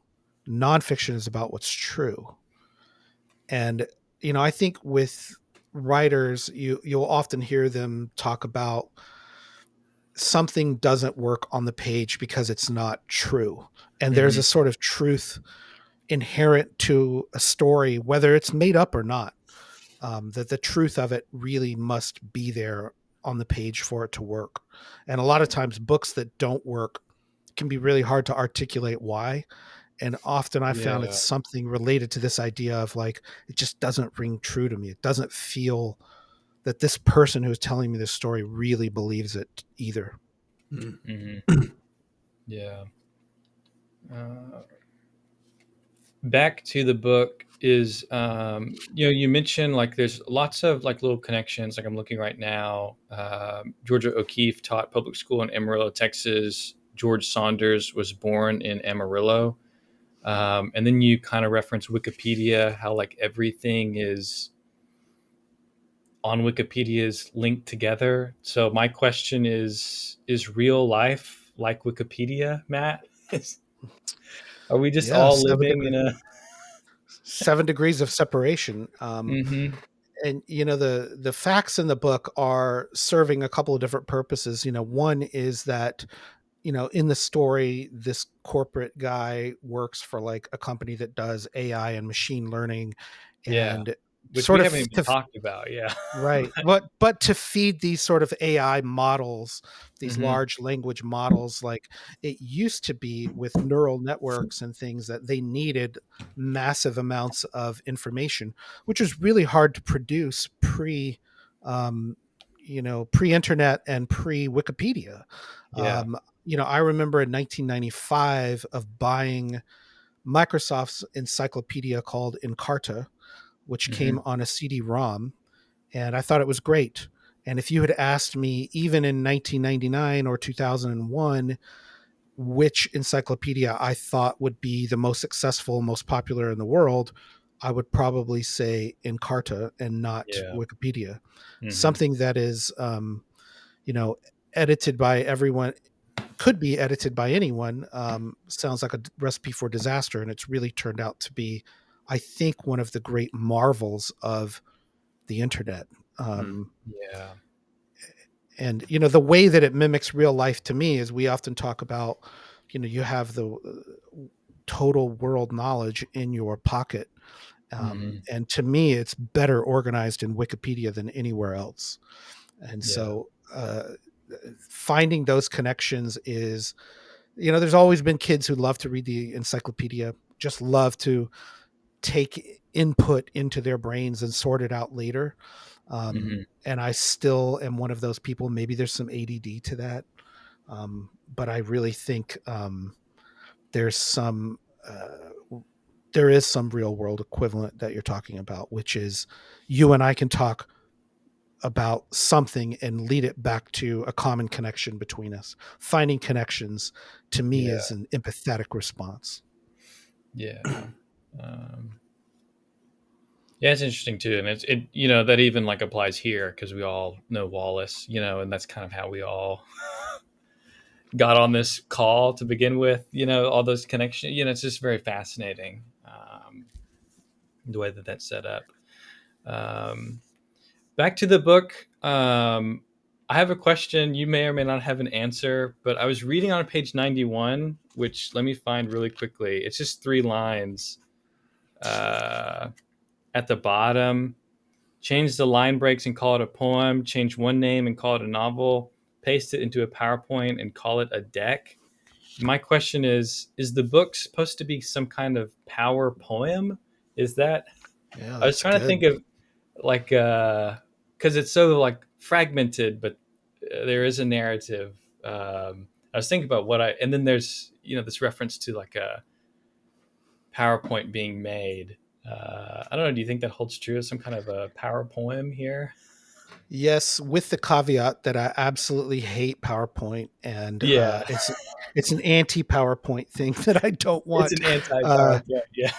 nonfiction is about what's true." And I think with writers, you'll often hear them talk about something doesn't work on the page because it's not true. And there's Hmm. a sort of truth inherent to a story, whether it's made up or not, that the truth of it really must be there on the page for it to work. And a lot of times, books that don't work can be really hard to articulate why. And often I found it's Yeah. something related to this idea of like, it just doesn't ring true to me. It doesn't feel that this person who's telling me this story really believes it either. Hmm. Hmm. Yeah. Uh, Back to the book is you mentioned like there's lots of like little connections like I'm looking right now. Georgia O'Keeffe taught public school in Amarillo, Texas. George Saunders was born in Amarillo. And then you kind of reference Wikipedia, how like everything is on Wikipedia is linked together. So my question is real life like Wikipedia, Matt? Are we just Yeah, all living in a 7 degrees of separation. Mhm. And the facts in the book are serving a couple of different purposes. One is that in the story, this corporate guy works for like a company that does AI and machine learning, Yeah. and which sort we of haven't even talked about. Yeah. right. But to feed these sort of AI models, these Mhm. large language models, like it used to be with neural networks and things, that they needed massive amounts of information, which was really hard to produce um, pre-internet and pre-Wikipedia. Yeah. I remember in 1995 of buying Microsoft's encyclopedia called Encarta, which came Mhm. on a CD-ROM, and I thought it was great. And if you had asked me, even in 1999 or 2001, which encyclopedia I thought would be the most successful, most popular in the world, I would probably say Encarta and not Yeah. Wikipedia. Mhm. Something that is, you know, edited by everyone, could be edited by anyone. Sounds like a recipe for disaster, and it's really turned out to be, I think, one of the great marvels of the internet. Hmm. Yeah. And the way that it mimics real life to me is, we often talk about, you have the total world knowledge in your pocket. Mhm. And to me, it's better organized in Wikipedia than anywhere else. And Yeah. so finding those connections is, there's always been kids who love to read the encyclopedia, just love to take input into their brains and sort it out later. Mhm. And I still am one of those people. Maybe there's some ADD to that. But I really think there's some, there is some real world equivalent that you're talking about, which is, you and I can talk about something and lead it back to a common connection between us. Finding connections, to me, Yeah. is an empathetic response. Yeah. Um, yeah, it's interesting too, and that even like applies here because we all know Wallace, and that's kind of how we all got on this call to begin with. All those connections. It's just very fascinating, the way that that's set up. Um, Back to the book. I have a question. You may or may not have an answer, but I was reading on page 91, which let me find really quickly. It's just 3 lines uh, at the bottom. Change the line breaks and call it a poem. Change one name and call it a novel. Paste it into a PowerPoint and call it a deck. My question is the book supposed to be some kind of power poem? Is that? Yeah, I was that's trying to think good. of like because it's so like fragmented, but there is a narrative. I was thinking about and then there's this reference to like a PowerPoint being made. I don't know. Do you think that holds true as some kind of a power poem here? Yes, with the caveat that I absolutely hate PowerPoint, and Yeah, it's an anti PowerPoint thing that I don't it's want an anti uh, PowerPoint. Yeah.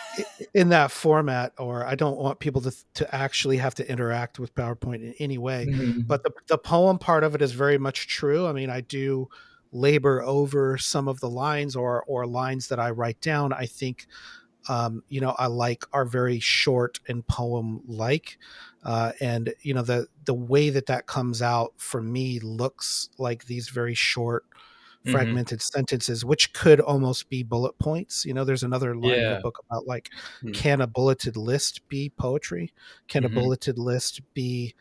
in that format, or I don't want people to actually have to interact with PowerPoint in any way. Mhm. But the poem part of it is very much true. I mean, I do labor over some of the lines, or lines that I write down. I think, I like, are very short and poem like. And the way that comes out for me looks like these very short Mhm. fragmented sentences, which could almost be bullet points. There's another line in the Yeah. book about, like, Hmm. can a bulleted list be poetry? Can a Mhm. bulleted list be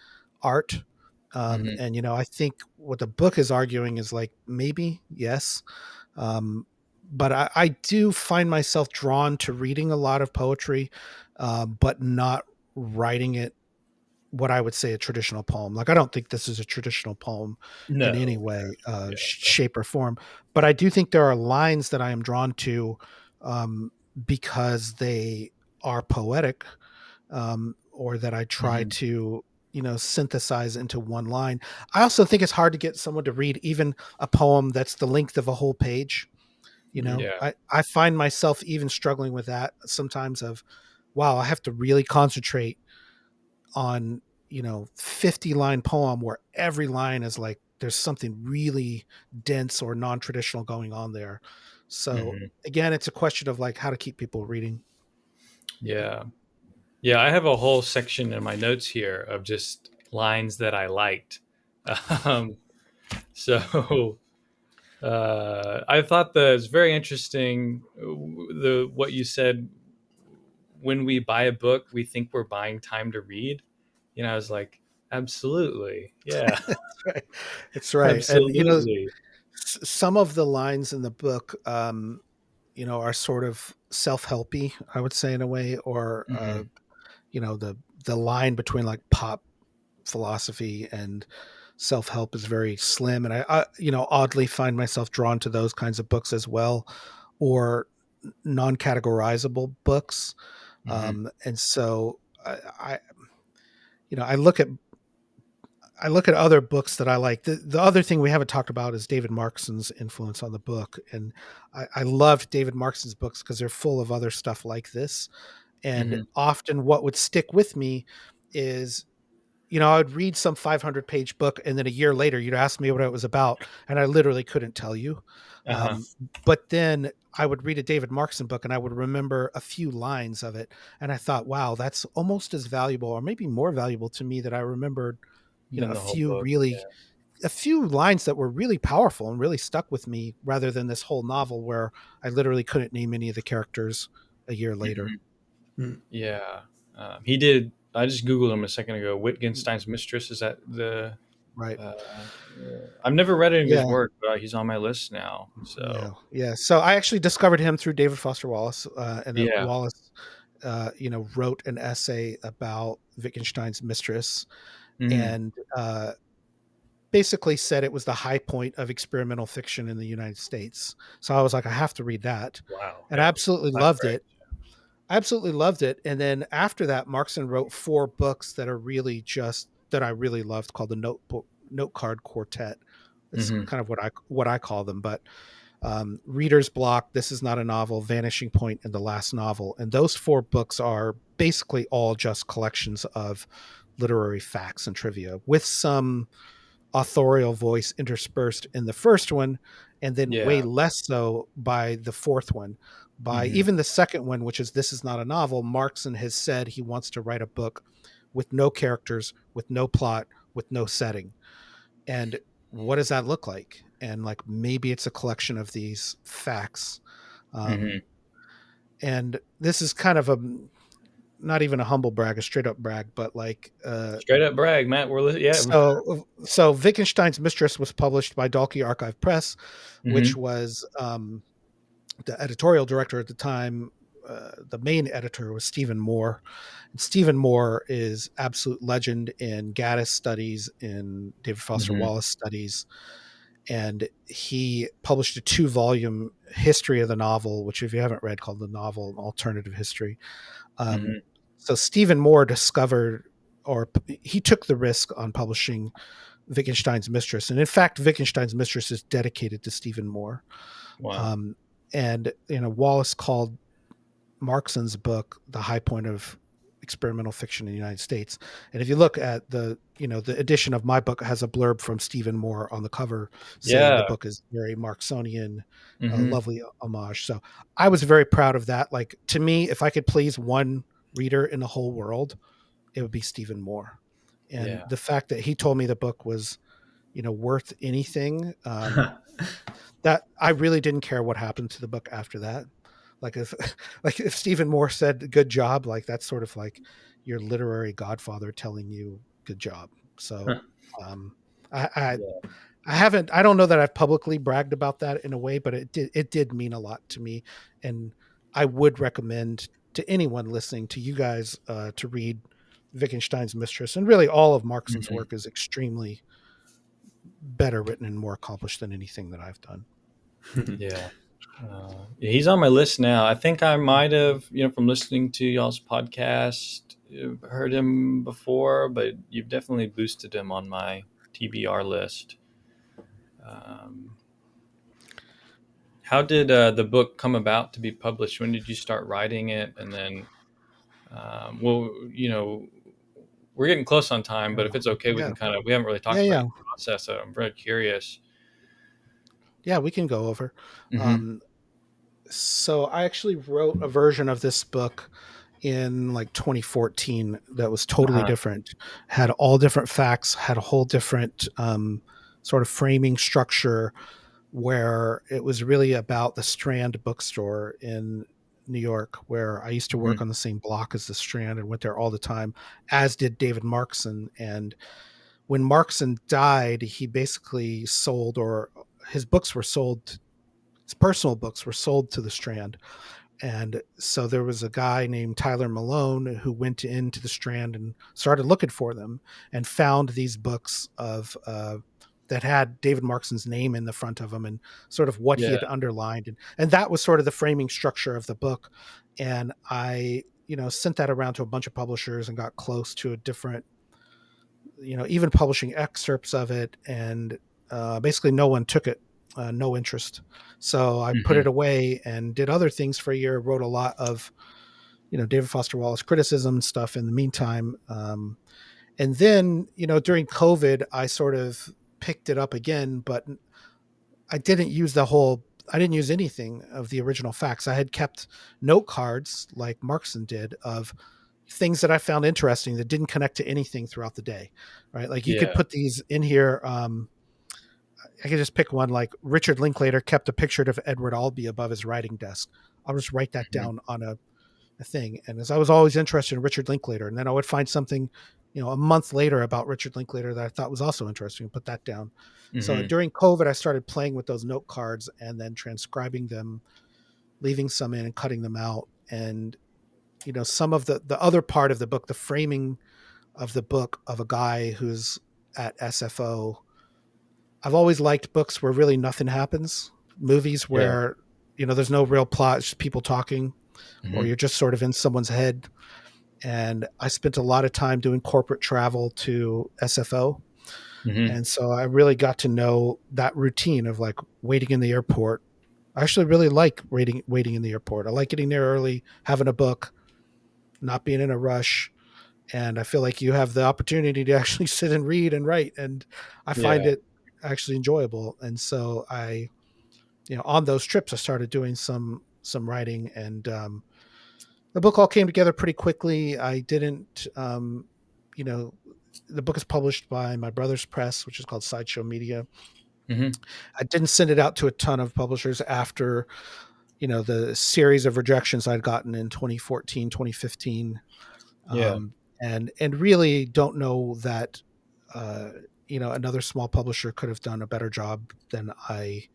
art? Mhm. And I think what the book is arguing is, like, maybe yes. um, but I do find myself drawn to reading a lot of poetry, but not writing it what I would say a traditional poem. Like, I don't think this is a traditional poem in any No. way, Yeah. shape, or form. But I do think there are lines that I am drawn to, um, because they are poetic, or that I try Mhm. to, synthesize into one line. I also think it's hard to get someone to read even a poem that's the length of a whole page. Hmm. Yeah. I find myself even struggling with that sometimes, of, wow, I have to really concentrate on 50-line poem where every line is like there's something really dense or non-traditional going on there. So Mhm. again, it's a question of, like, how to keep people reading. Yeah. Yeah, I have a whole section in my notes here of just lines that I liked. Um, so I thought that it's very interesting, the what you said when we buy a book, we think we're buying time to read. I was like, absolutely. Yeah, That's right. That's right. And absolutely. some of the lines in the book, are sort of self-helpy, I would say, in a way, or Hmm. the line between like pop philosophy and self-help is very slim, and I oddly find myself drawn to those kinds of books as well, or non-categorizable books. Hmm. And so I you know I look at other books that I like. The other thing we haven't talked about is David Markson's influence on the book, and I loved David Markson's books because they're full of other stuff like this. And Hmm. often, what would stick with me is, I would read some 500-page book, and then a year later, you'd ask me what it was about, and I literally couldn't tell you. Uh-huh. But then I would read a David Markson book, and I would remember a few lines of it, and I thought, wow, that's almost as valuable, or maybe more valuable to me, that I remembered, Then a the whole few book. really a few lines that were really powerful and really stuck with me, rather than this whole novel where I literally couldn't name any of the characters a year Yeah. later. Yeah. He did. I just Googled him a second ago. Wittgenstein's Mistress. Is that the. Right. Uh, I've never read any of his Yeah. work, but he's on my list now. Yeah. So, Yeah. So I actually discovered him through David Foster Wallace, and that yeah. Wallace, wrote an essay about Wittgenstein's Mistress, Mhm. and basically said it was the high point of experimental fiction in the United States. So I was like, I have to read that, Wow. and I Yeah. absolutely High loved praise. it. I absolutely loved it. And then after that, Markson wrote 4 books that are really just that I really loved, called the Note Card Quartet. It's Mhm. kind of what I call them, but Reader's Block, This Is Not a Novel, Vanishing Point, and The Last Novel. And those 4 books are basically all just collections of literary facts and trivia, with some authorial voice interspersed in the first one, and then Yeah. way less so by the fourth one. By Mhm. even the second one, which is This Is Not a Novel, Markson has said he wants to write a book with no characters, with no plot, with no setting. And what does that look like? And like, maybe it's a collection of these facts. Mhm. Um, and this is kind of a not even a humble brag, a straight up brag, but like Straight up brag, Matt. Yeah. so Wittgenstein's Mistress was published by Dalkey Archive Press, which Mhm. was the editorial director at the time. The main editor was Stephen Moore, and Stephen Moore is absolute legend in Gaddis studies, in David Foster Mhm. Wallace studies, and he published a 2-volume history of the novel, which, if you haven't read, called The Novel: An Alternative History. Um, Mhm. so Stephen Moore discovered, or he took the risk on publishing Wittgenstein's Mistress, and in fact, Wittgenstein's Mistress is dedicated to Stephen Moore. Wow. Um, and Wallace called Markson's book the high point of experimental fiction in the United States. And if you look at the edition of my book, has a blurb from Stephen Moore on the cover saying the Yeah. book is very Marksonian, a Mhm. lovely homage. So I was very proud of that. Like, to me, if I could please one reader in the whole world, it would be Stephen Moore. And Yeah. the fact that he told me the book was, worth anything, that I really didn't care what happened to the book after that. Like, if like if Stephen Moore said good job, like, that's sort of like your literary godfather telling you good job. So um I I, Yeah. I don't know that I've publicly bragged about that in a way, but it did mean a lot to me. And I would recommend to anyone listening, to you guys, to read Wittgenstein's Mistress. And really, all of Markson's Mhm. work is extremely better written and more accomplished than anything that I've done. Yeah. Yeah, he's on my list now. I think I might have, from listening to y'all's podcast, heard him before, but you've definitely boosted him on my TBR list. Um, how did the book come about to be published? When did you start writing it? And then, well, we're getting close on time, but if it's okay, we Yeah. can we haven't really Yeah. talked about Yeah. your process. So I'm very curious. Yeah. We can go over. Mm-hmm. Um, so I actually wrote a version of this book in like 2014 that was totally Uh-huh. different, had all different facts, had a whole different sort of framing structure, where it was really about the Strand bookstore in New York, where I used to work on the same block as the Strand and went there all the time, as did David Markson. And when Markson died, he basically sold, or his books were sold, his personal books were sold to the Strand. And so there was a guy named Tyler Malone who went into the Strand and started looking for them and found these books of that had David Markson's name in the front of them and sort of what he had underlined. And that was sort of the framing structure of the book. And I, sent that around to a bunch of publishers and got close to a different, even publishing excerpts of it. And basically no one took it. No interest. So I put it away and did other things for a year, wrote a lot of, David Foster Wallace criticism and stuff in the meantime. And then, during COVID, I sort of picked it up again, but I didn't use anything of the original facts. I had kept note cards like Markson did of things that I found interesting that didn't connect to anything throughout the day, right? Like you could put these in here. I could just pick one, like Richard Linklater kept a picture of Edward Albee above his writing desk. I'll just write that down on a thing. And as I was always interested in Richard Linklater, and then I would find something, a month later about Richard Linklater that I thought was also interesting and put that down. So during COVID, I started playing with those note cards and then transcribing them, leaving some in and cutting them out. And, some of the other part of the book, the framing of the book of a guy who's at SFO. I've always liked books where really nothing happens, movies where, there's no real plot, it's just people talking, or you're just sort of in someone's head. And I spent a lot of time doing corporate travel to SFO. And so I really got to know that routine of like waiting in the airport. I actually really like waiting in the airport. I like getting there early, having a book, not being in a rush. And I feel like you have the opportunity to actually sit and read and write. And I find it actually enjoyable. And so I, on those trips, I started doing some writing, and the book all came together pretty quickly. I didn't, the book is published by my brother's press, which is called Sideshow Media. I didn't send it out to a ton of publishers after, the series of rejections I'd gotten in 2014, 2015. And really don't know that, another small publisher could have done a better job than I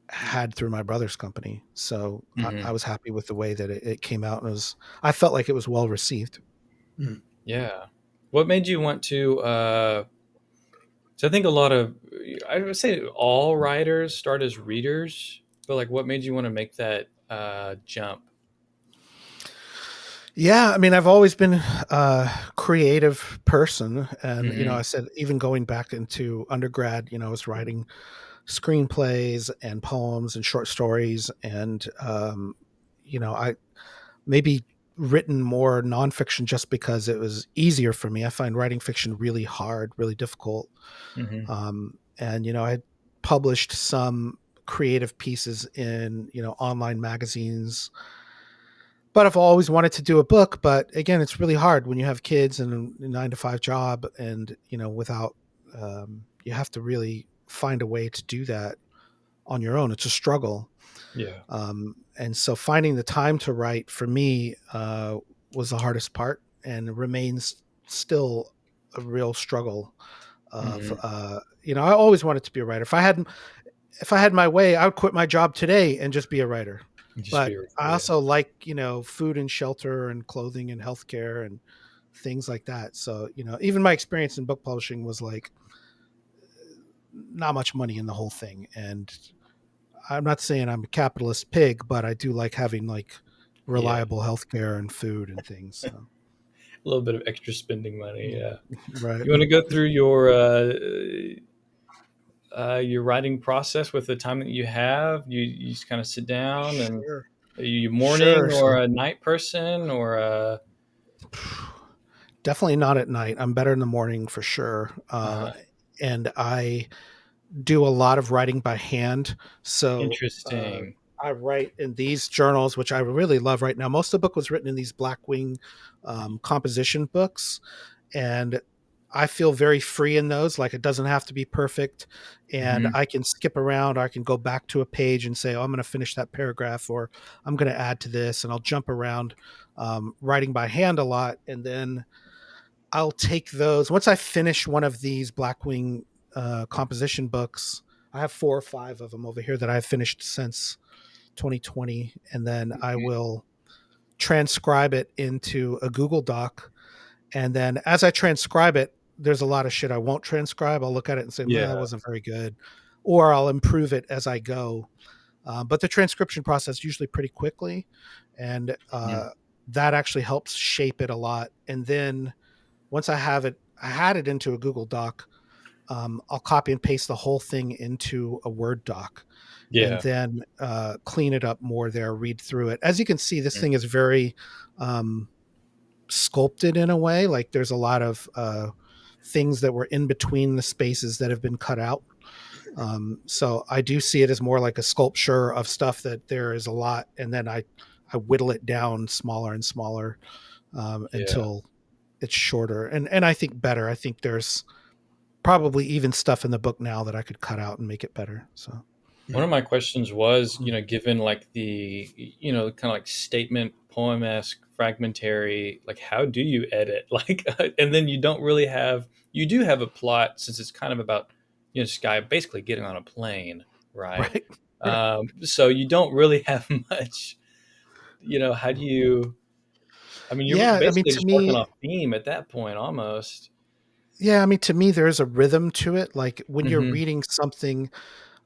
had through my brother's company. So I was happy with the way that it came out, and I felt like it was well received. Yeah. What made you want to, so I think I would say all writers start as readers, but like what made you want to make that jump? Yeah, I mean, I've always been a creative person. And, I said, even going back into undergrad, I was writing screenplays and poems and short stories. And, I maybe written more nonfiction just because it was easier for me. I find writing fiction really hard, really difficult. And, I published some creative pieces in, online magazines. But I've always wanted to do a book. But again, it's really hard when you have kids and a 9-to-5 job, and, without, you have to really find a way to do that on your own. It's a struggle. Yeah. And so finding the time to write for me was the hardest part, and remains still a real struggle of, I always wanted to be a writer. If I had my way, I would quit my job today and just be a writer. But I also like, food and shelter and clothing and healthcare and things like that. So, even my experience in book publishing was like not much money in the whole thing. And I'm not saying I'm a capitalist pig, but I do like having like reliable healthcare and food and things. So. A little bit of extra spending money. Yeah. Right. You want to go through your writing process with the time that you have? You just kind of sit down and are you a morning or a night person or Definitely not at night. I'm better in the morning for sure. And I do a lot of writing by hand. So interesting. I write in these journals, which I really love right now. Most of the book was written in these Blackwing composition books. And I feel very free in those. Like it doesn't have to be perfect, and Mhm. I can skip around. Or I can go back to a page and say, "Oh, I'm going to finish that paragraph," or "I'm going to add to this," and I'll jump around, writing by hand a lot, and then I'll take those once I finish one of these Blackwing composition books. I have 4 or 5 of them over here that I've finished since 2020, and then I will transcribe it into a Google Doc. And then as I transcribe it, there's a lot of shit I won't transcribe. I'll look at it and say, "Well, that Yeah. wasn't very good," or I'll improve it as I go. But the transcription process usually pretty quickly, and Mhm. that actually helps shape it a lot. And then once I had it into a Google Doc. I'll copy and paste the whole thing into a Word doc, and Yeah. then clean it up more there, read through it. As you can see, this Mm. thing is very sculpted in a way. Like there's a lot of things that were in between the spaces that have been cut out. So I do see it as more like a sculpture of stuff that there is a lot, and then I whittle it down smaller and smaller Yeah. until it's shorter and I think better. I think there's probably even stuff in the book now that I could cut out and make it better. So One of my questions was, mm, given like the, kind of like statement poem-esque fragmentary, like how do you edit? Like, and then you do have a plot since it's kind of about, this guy basically getting on a plane, right? right, right. So you don't really have much, how do you, I mean, you're Yeah, I mean basically to just working me, off theme at that point almost. yeah, I mean to me, there is a rhythm to it. Like when you're Hmm. reading something,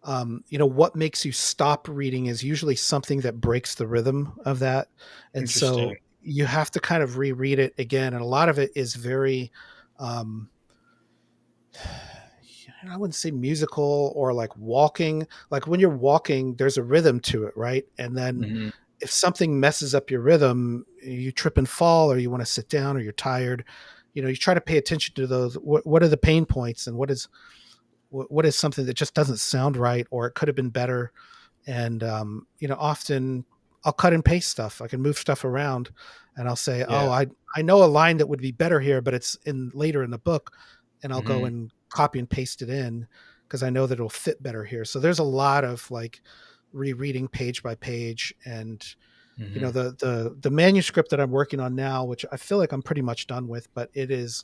what makes you stop reading is usually something that breaks the rhythm of that, and Interesting. so you have to kind of reread it again. And a lot of it is very, um, I wouldn't say musical or like walking. Like when you're walking, there's a rhythm to it, right? And then Hmm. if something messes up your rhythm, you trip and fall, or you want to sit down, or you're tired, you try to pay attention to those. What are the pain points, and what is something that just doesn't sound right, or it could have been better. And often I'll cut and paste stuff. I can move stuff around, and I'll say, "Oh, Yeah. I know a line that would be better here, but it's in later in the book," and I'll go Hmm. and copy and paste it in because I know that it'll fit better here. So there's a lot of like rereading page by page. And Hmm. the manuscript that I'm working on now, which I feel like I'm pretty much done with, but it is,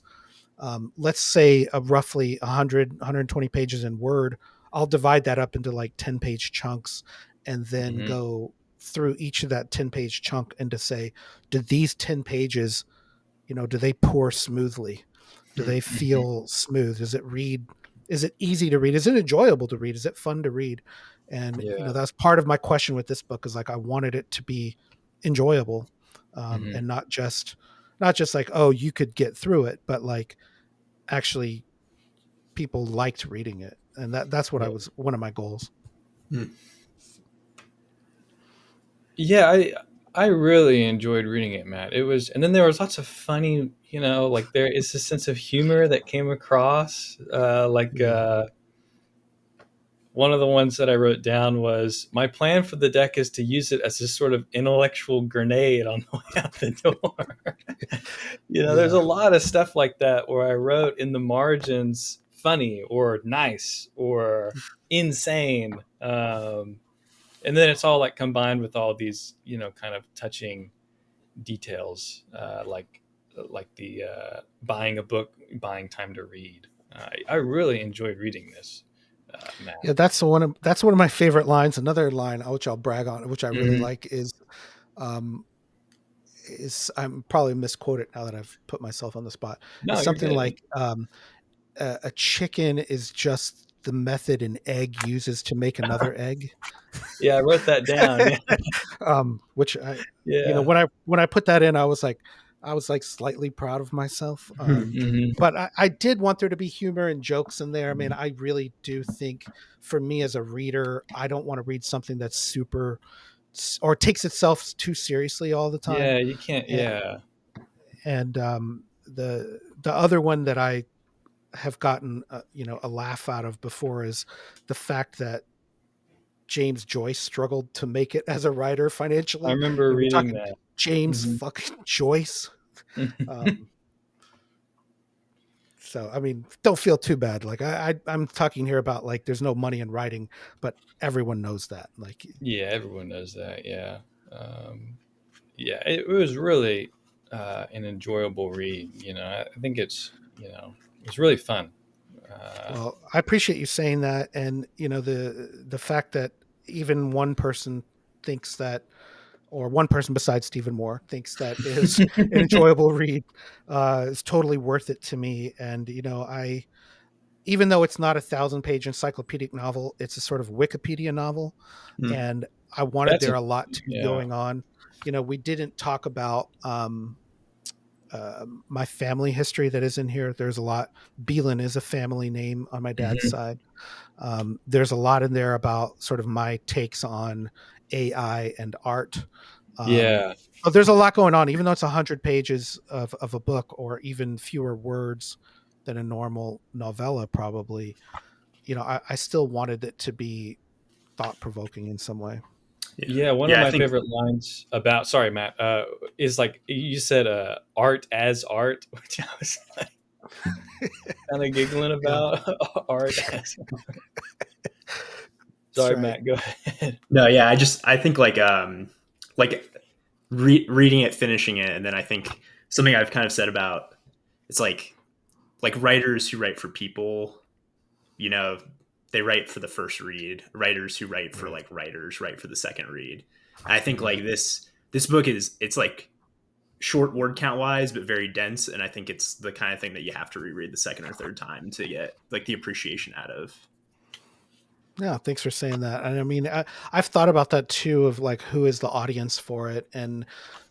let's say, roughly 120 pages in Word. I'll divide that up into like 10-page chunks, and then Hmm. go through each of that 10-page chunk and to say, do these 10 pages, do they pour smoothly? Do they Hmm. feel smooth? Does it read? Is it easy to read? Is it enjoyable to read? Is it fun to read? And Yeah. that's part of my question with this book, is like I wanted it to be enjoyable, Hmm. and not just like, oh, you could get through it, but like actually people liked reading it, and that's what I Yeah. was one of my goals. Hmm. Yeah, I really enjoyed reading it, Matt. It was, and then there was lots of funny, like there is a sense of humor that came across. Yeah. One of the ones that I wrote down was, my plan for the deck is to use it as a sort of intellectual grenade on the way out the door. There's Yeah. a lot of stuff like that where I wrote in the margins funny or nice or insane. And then it's all like combined with all these, kind of touching details, like the buying a book, buying time to read. I really enjoyed reading this, Matt. Yeah, that's one of my favorite lines. Another line which I'll brag on, which I really Hmm. like, um is I'm probably misquote it now that I've put myself on the spot. No, It's you're something good. like, a chicken is just the method an egg uses to make another egg. Yeah, I wrote that down. Yeah, Which I, yeah. when I put that in, I was like slightly proud of myself. Hmm. But I did want there to be humor and jokes in there. I mean, I really do think, for me as a reader, I don't want to read something that's super or takes itself too seriously all the time. Yeah, you can't. And, Yeah. the other one that I have gotten a laugh out of before is the fact that James Joyce struggled to make it as a writer I financially, remember and we're reading talking that. James Hmm. fucking Joyce. Um, So, I mean, don't feel too bad. Like I'm talking here about like there's no money in writing, but everyone knows that. Like, Yeah, everyone knows that. Yeah. Yeah, it was really an enjoyable read. I think it's really fun. well, I appreciate you saying that, and the fact that even one person thinks that, or one person besides Stephen Moore thinks that is an enjoyable read, is totally worth it to me. And I even though it's not 1,000-page encyclopedic novel, it's a sort of Wikipedia novel, Mm. and I wanted That's there a a lot to be yeah. going on. We didn't talk about my family history that is in here. There's a lot. Beelan is a family name on my dad's Mhm. side. There's a lot in there about sort of my takes on AI and art. Um, Yeah. but there's a lot going on, even though it's 100 pages of a book, or even fewer words than a normal novella. Probably, I still wanted it to be thought provoking in some way. Yeah. Yeah, one of Yeah. I my think. favorite lines about sorry, Matt, is like you said art as art, which I was like kind of giggling Yeah, about art as that's sorry, right. Matt, go ahead. No. Yeah. I think like reading it, finishing it, and then I think something I've kind of said about it's like writers who write for people, you know, they write for the first read. Writers who write for Right. like writers write for the second read. And I think Right. like this book it's like short word count wise, but very dense. And I think it's the kind of thing that you have to reread the second or third time to get like the appreciation out of. Yeah, thanks for saying that. And I mean, I've thought about that too, of like who is the audience for it, and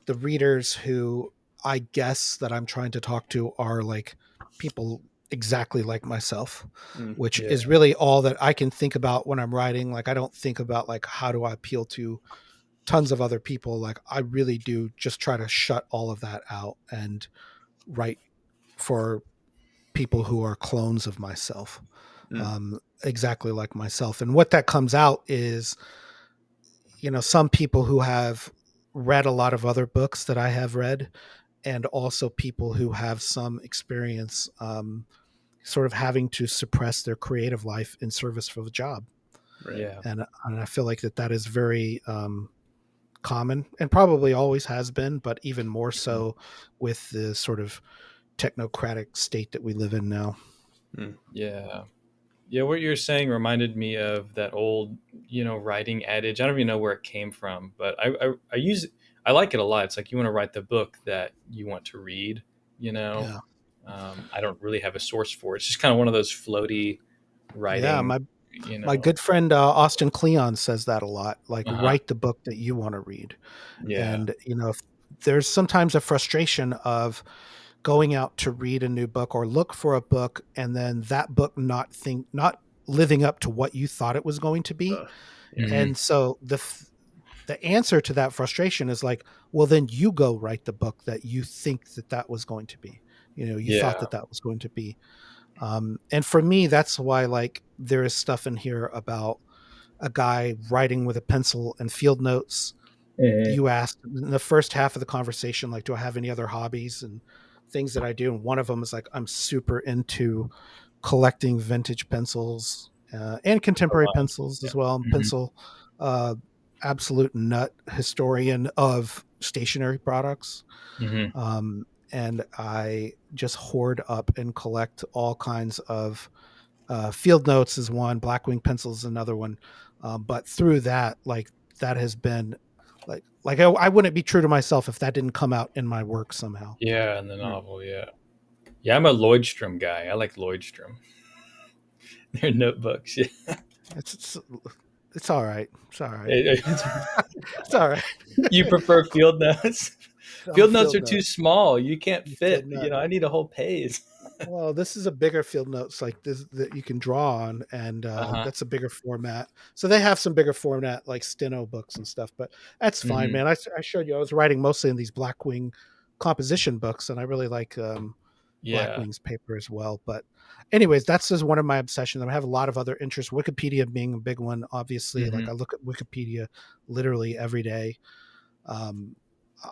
the readers who I guess that I'm trying to talk to are like people exactly like myself, Mm. which Yeah. is really all that I can think about when I'm writing. Like, I don't think about like how do I appeal to tons of other people. Like, I really do just try to shut all of that out and write for people who are clones of myself, Mm. exactly like myself. And what that comes out is, some people who have read a lot of other books that I have read, and also people who have some experience, sort of having to suppress their creative life in service for the job. Right. Yeah. And I feel like that is very common, and probably always has been, but even more so with the sort of technocratic state that we live in now. Mm. Yeah. Yeah, what you're saying reminded me of that old, writing adage. I don't even know where it came from, but I use it. I like it a lot. It's like you want to write the book that you want to read. You know, Yeah. I don't really have a source for it. It's just kind of one of those floaty Yeah. writing. You My know, good friend Austin Kleon says that a lot. Like, uh-huh. write the book that you want to read. Yeah, And if there's sometimes a frustration of going out to read a new book or look for a book, and then that book not living up to what you thought it was going to be. Yeah. hmm And so the answer to that frustration is like, well, then you go write the book that you think that was going to be. You thought yeah, that was going to be. And for me, that's why, like, there is stuff in here about a guy writing with a pencil and field notes. hmm You asked in the first half of the conversation, like, do I have any other hobbies and things that I do? And one of them is like, I'm super into collecting vintage pencils, and oh, contemporary wow. pencils Yeah, as well. hmm Pencil, uh, absolute nut historian of stationery products. hmm Um, and I just hoard up and collect all kinds of, field notes is one, Blackwing pencils is another one. But through that, like, that has been like I wouldn't be true to myself if that didn't come out in my work somehow. yeah, and the Mm. novel. Yeah, yeah. I'm a Lloydstrom guy. I like Lloydstrom. Their notebooks. Yeah. It's it's, it's all right. It's all right. It's It's all right. You prefer field notes? I'm a Field notes field are note. too small. You can't I'm a field fit. nut. I need a whole page. Well, this is a bigger field notes like this that you can draw on, and Uh-huh. that's a bigger format. So they have some bigger format like steno books and stuff, but that's fine, hmm man. I showed you I was writing mostly in these Blackwing composition books, and I really like Yeah. Blackwing's paper as well. But anyways, that's just one of my obsessions. I have a lot of other interests. Wikipedia being a big one, obviously. Like, hmm I look at Wikipedia literally every day. Um,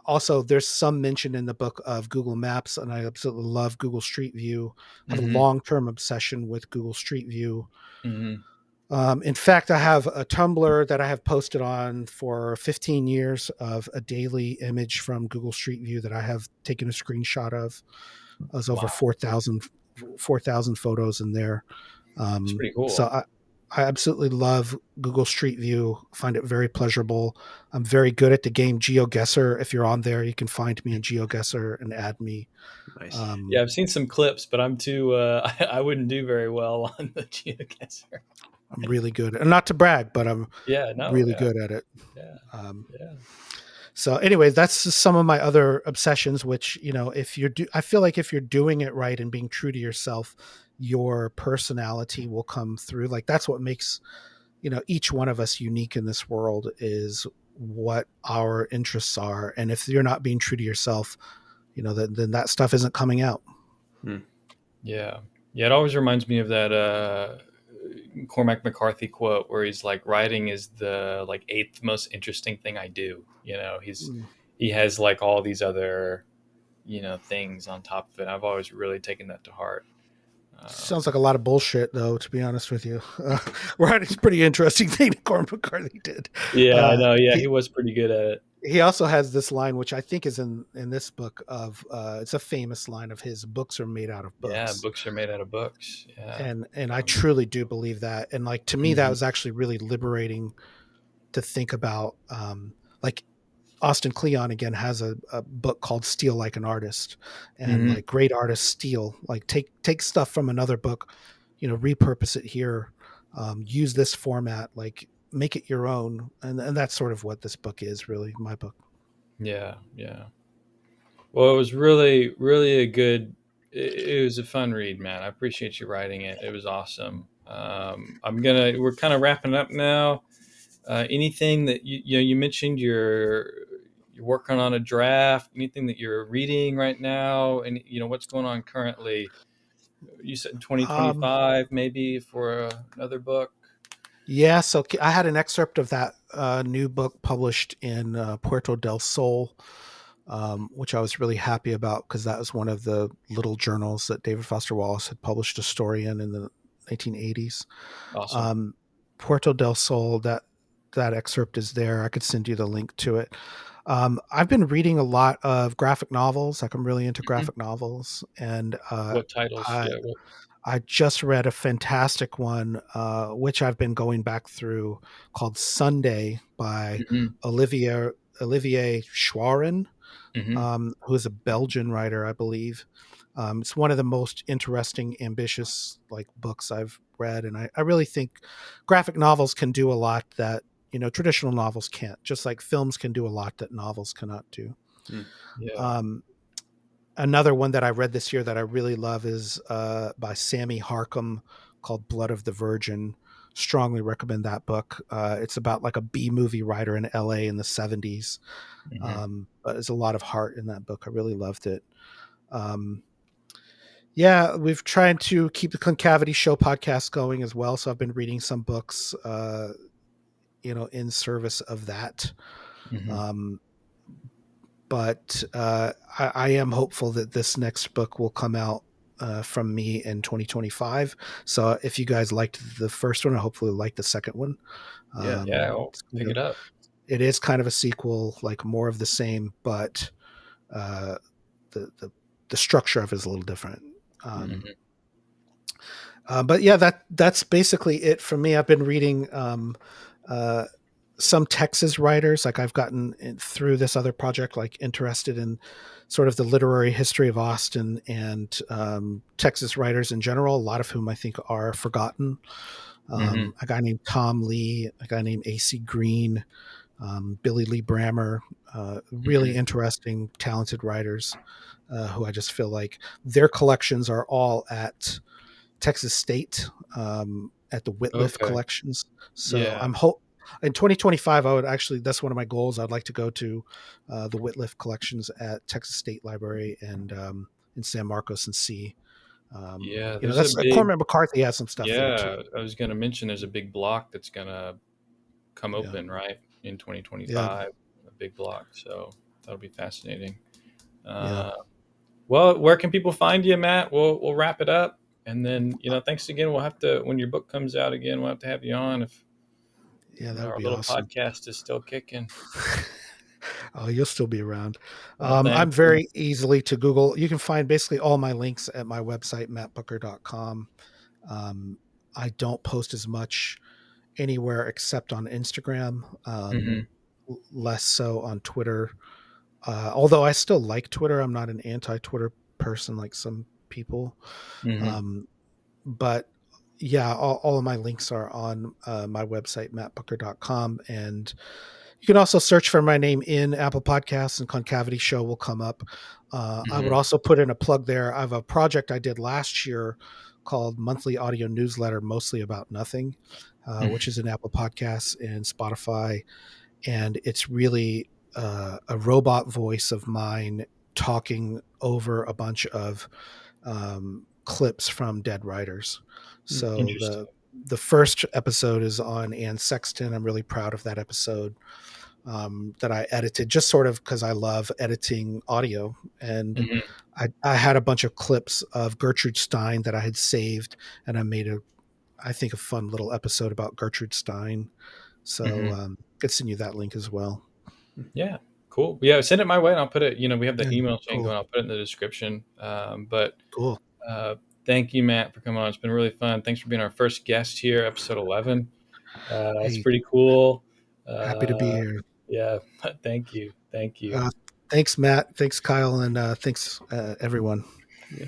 Also, there's some mention in the book of Google Maps, and I absolutely love Google Street View. I have a long-term obsession with Google Street View. In fact, I have a Tumblr that I have posted on for 15 years of a daily image from Google Street View that I have taken a screenshot of. There's over 4,000 photos in there. It's pretty cool. So I absolutely love Google Street View. I find it very pleasurable. I'm very good at the game GeoGuessr. If you're on there, you can find me in GeoGuessr and add me. Nice. Yeah, I've seen some clips, but I'm too. I wouldn't do very well on the GeoGuessr. I'm really good, and not to brag, but I'm really good at it. Yeah. So anyway, that's just some of my other obsessions, which, I feel like if you're doing it right and being true to yourself, your personality will come through. Like that's what makes, each one of us unique in this world is what our interests are. And if you're not being true to yourself, then that stuff isn't coming out. Yeah. Yeah. It always reminds me of that, Cormac McCarthy quote where he's like, writing is the like 8th most interesting thing I do. He has like all these other, things on top of it. I've always really taken that to heart. Sounds like a lot of bullshit, though, to be honest with you. Writing's a pretty interesting thing that Cormac McCarthy did. Yeah, I know. Yeah, he was pretty good at it. He also has this line, which I think is in this book of, it's a famous line of his, books are made out of books. Yeah, books are made out of books. Yeah. And I truly do believe that. And like, to me, that was actually really liberating to think about. Like Austin Kleon again has a book called Steal Like an Artist, and like great artists steal, like take stuff from another book, repurpose it here, use this format, like make it your own. And that's sort of what this book is, really, my book. Yeah. Well, it was really, really it was a fun read, man. I appreciate you writing it. It was awesome. We're kind of wrapping up now. Anything that you mentioned you're working on a draft, anything that you're reading right now, and what's going on currently? You said 2025 maybe for another book. Yeah, so I had an excerpt of that new book published in Puerto del Sol, which I was really happy about because that was one of the little journals that David Foster Wallace had published a story in the 1980s. Awesome. Puerto del Sol, that excerpt is there. I could send you the link to it. I've been reading a lot of graphic novels. Like I'm really into graphic novels. And what titles? I just read a fantastic one, which I've been going back through, called Sunday by Olivier Schwarin, who is a Belgian writer, I believe. It's one of the most interesting, ambitious books I've read. And I really think graphic novels can do a lot that, traditional novels can't, just like films can do a lot that novels cannot do. Yeah. Another one that I read this year that I really love is by Sammy Harcum, called Blood of the Virgin. Strongly recommend that book. It's about like a B movie writer in LA in the 70s. But there's a lot of heart in that book. I really loved it. We've tried to keep the Concavity Show podcast going as well. So I've been reading some books, in service of that. But I am hopeful that this next book will come out from me in 2025. So if you guys liked the first one, I hopefully like the second one. I'll pick it up. It is kind of a sequel, like more of the same, but the structure of it is a little different. But yeah, that's basically it for me. I've been reading some Texas writers. Like I've gotten through this other project, interested in sort of the literary history of Austin and Texas writers in general, a lot of whom I think are forgotten. A guy named Tom Lee, a guy named A.C. Green, Billy Lee Brammer, really interesting, talented writers who I just feel like their collections are all at Texas State, at the Whitliff collections. So I'm in 2025, that's one of my goals. I'd like to go to the Whitliff collections at Texas State Library and in San Marcos and see. Cormac McCarthy has some stuff there too. I was going to mention there's a big block that's going to come open right in 2025. A big block. So that'll be fascinating. Yeah. Well, where can people find you, Matt? We'll wrap it up, and then thanks again. We'll have to, when your book comes out again, we'll have to have you on if That would our be little awesome. podcast is still kicking. Oh, you'll still be around. Well, I'm very easily to Google. You can find basically all my links at my website, mattbooker.com. I don't post as much anywhere except on Instagram, Mm-hmm. less so on Twitter. Although I still like Twitter, I'm not an anti-Twitter person like some people. Mm-hmm. But yeah, all of my links are on my website, mattbooker.com. And you can also search for my name in Apple Podcasts, and Concavity Show will come up. I would also put in a plug there. I have a project I did last year called Monthly Audio Newsletter, Mostly About Nothing, which is in Apple Podcasts and Spotify. And it's really a robot voice of mine talking over a bunch of clips from dead writers. So Interesting. the first episode is on Anne Sexton. I'm really proud of that episode that I edited, just sort of because I love editing audio. And Mm-hmm. I had a bunch of clips of Gertrude Stein that I had saved, and I made I think, a fun little episode about Gertrude Stein. So could send you that link as well. Yeah, cool. Yeah, send it my way, and I'll put it. We have the Yeah, email chain cool. going. I'll put it in the description. But Cool. thank you, Matt, for coming on. It's been really fun. Thanks for being our first guest here, episode 11. It's Hey, pretty cool. happy to be here. Yeah, thank you. Thank you. Thanks, Matt. Thanks, Kyle. And thanks, everyone. Yeah.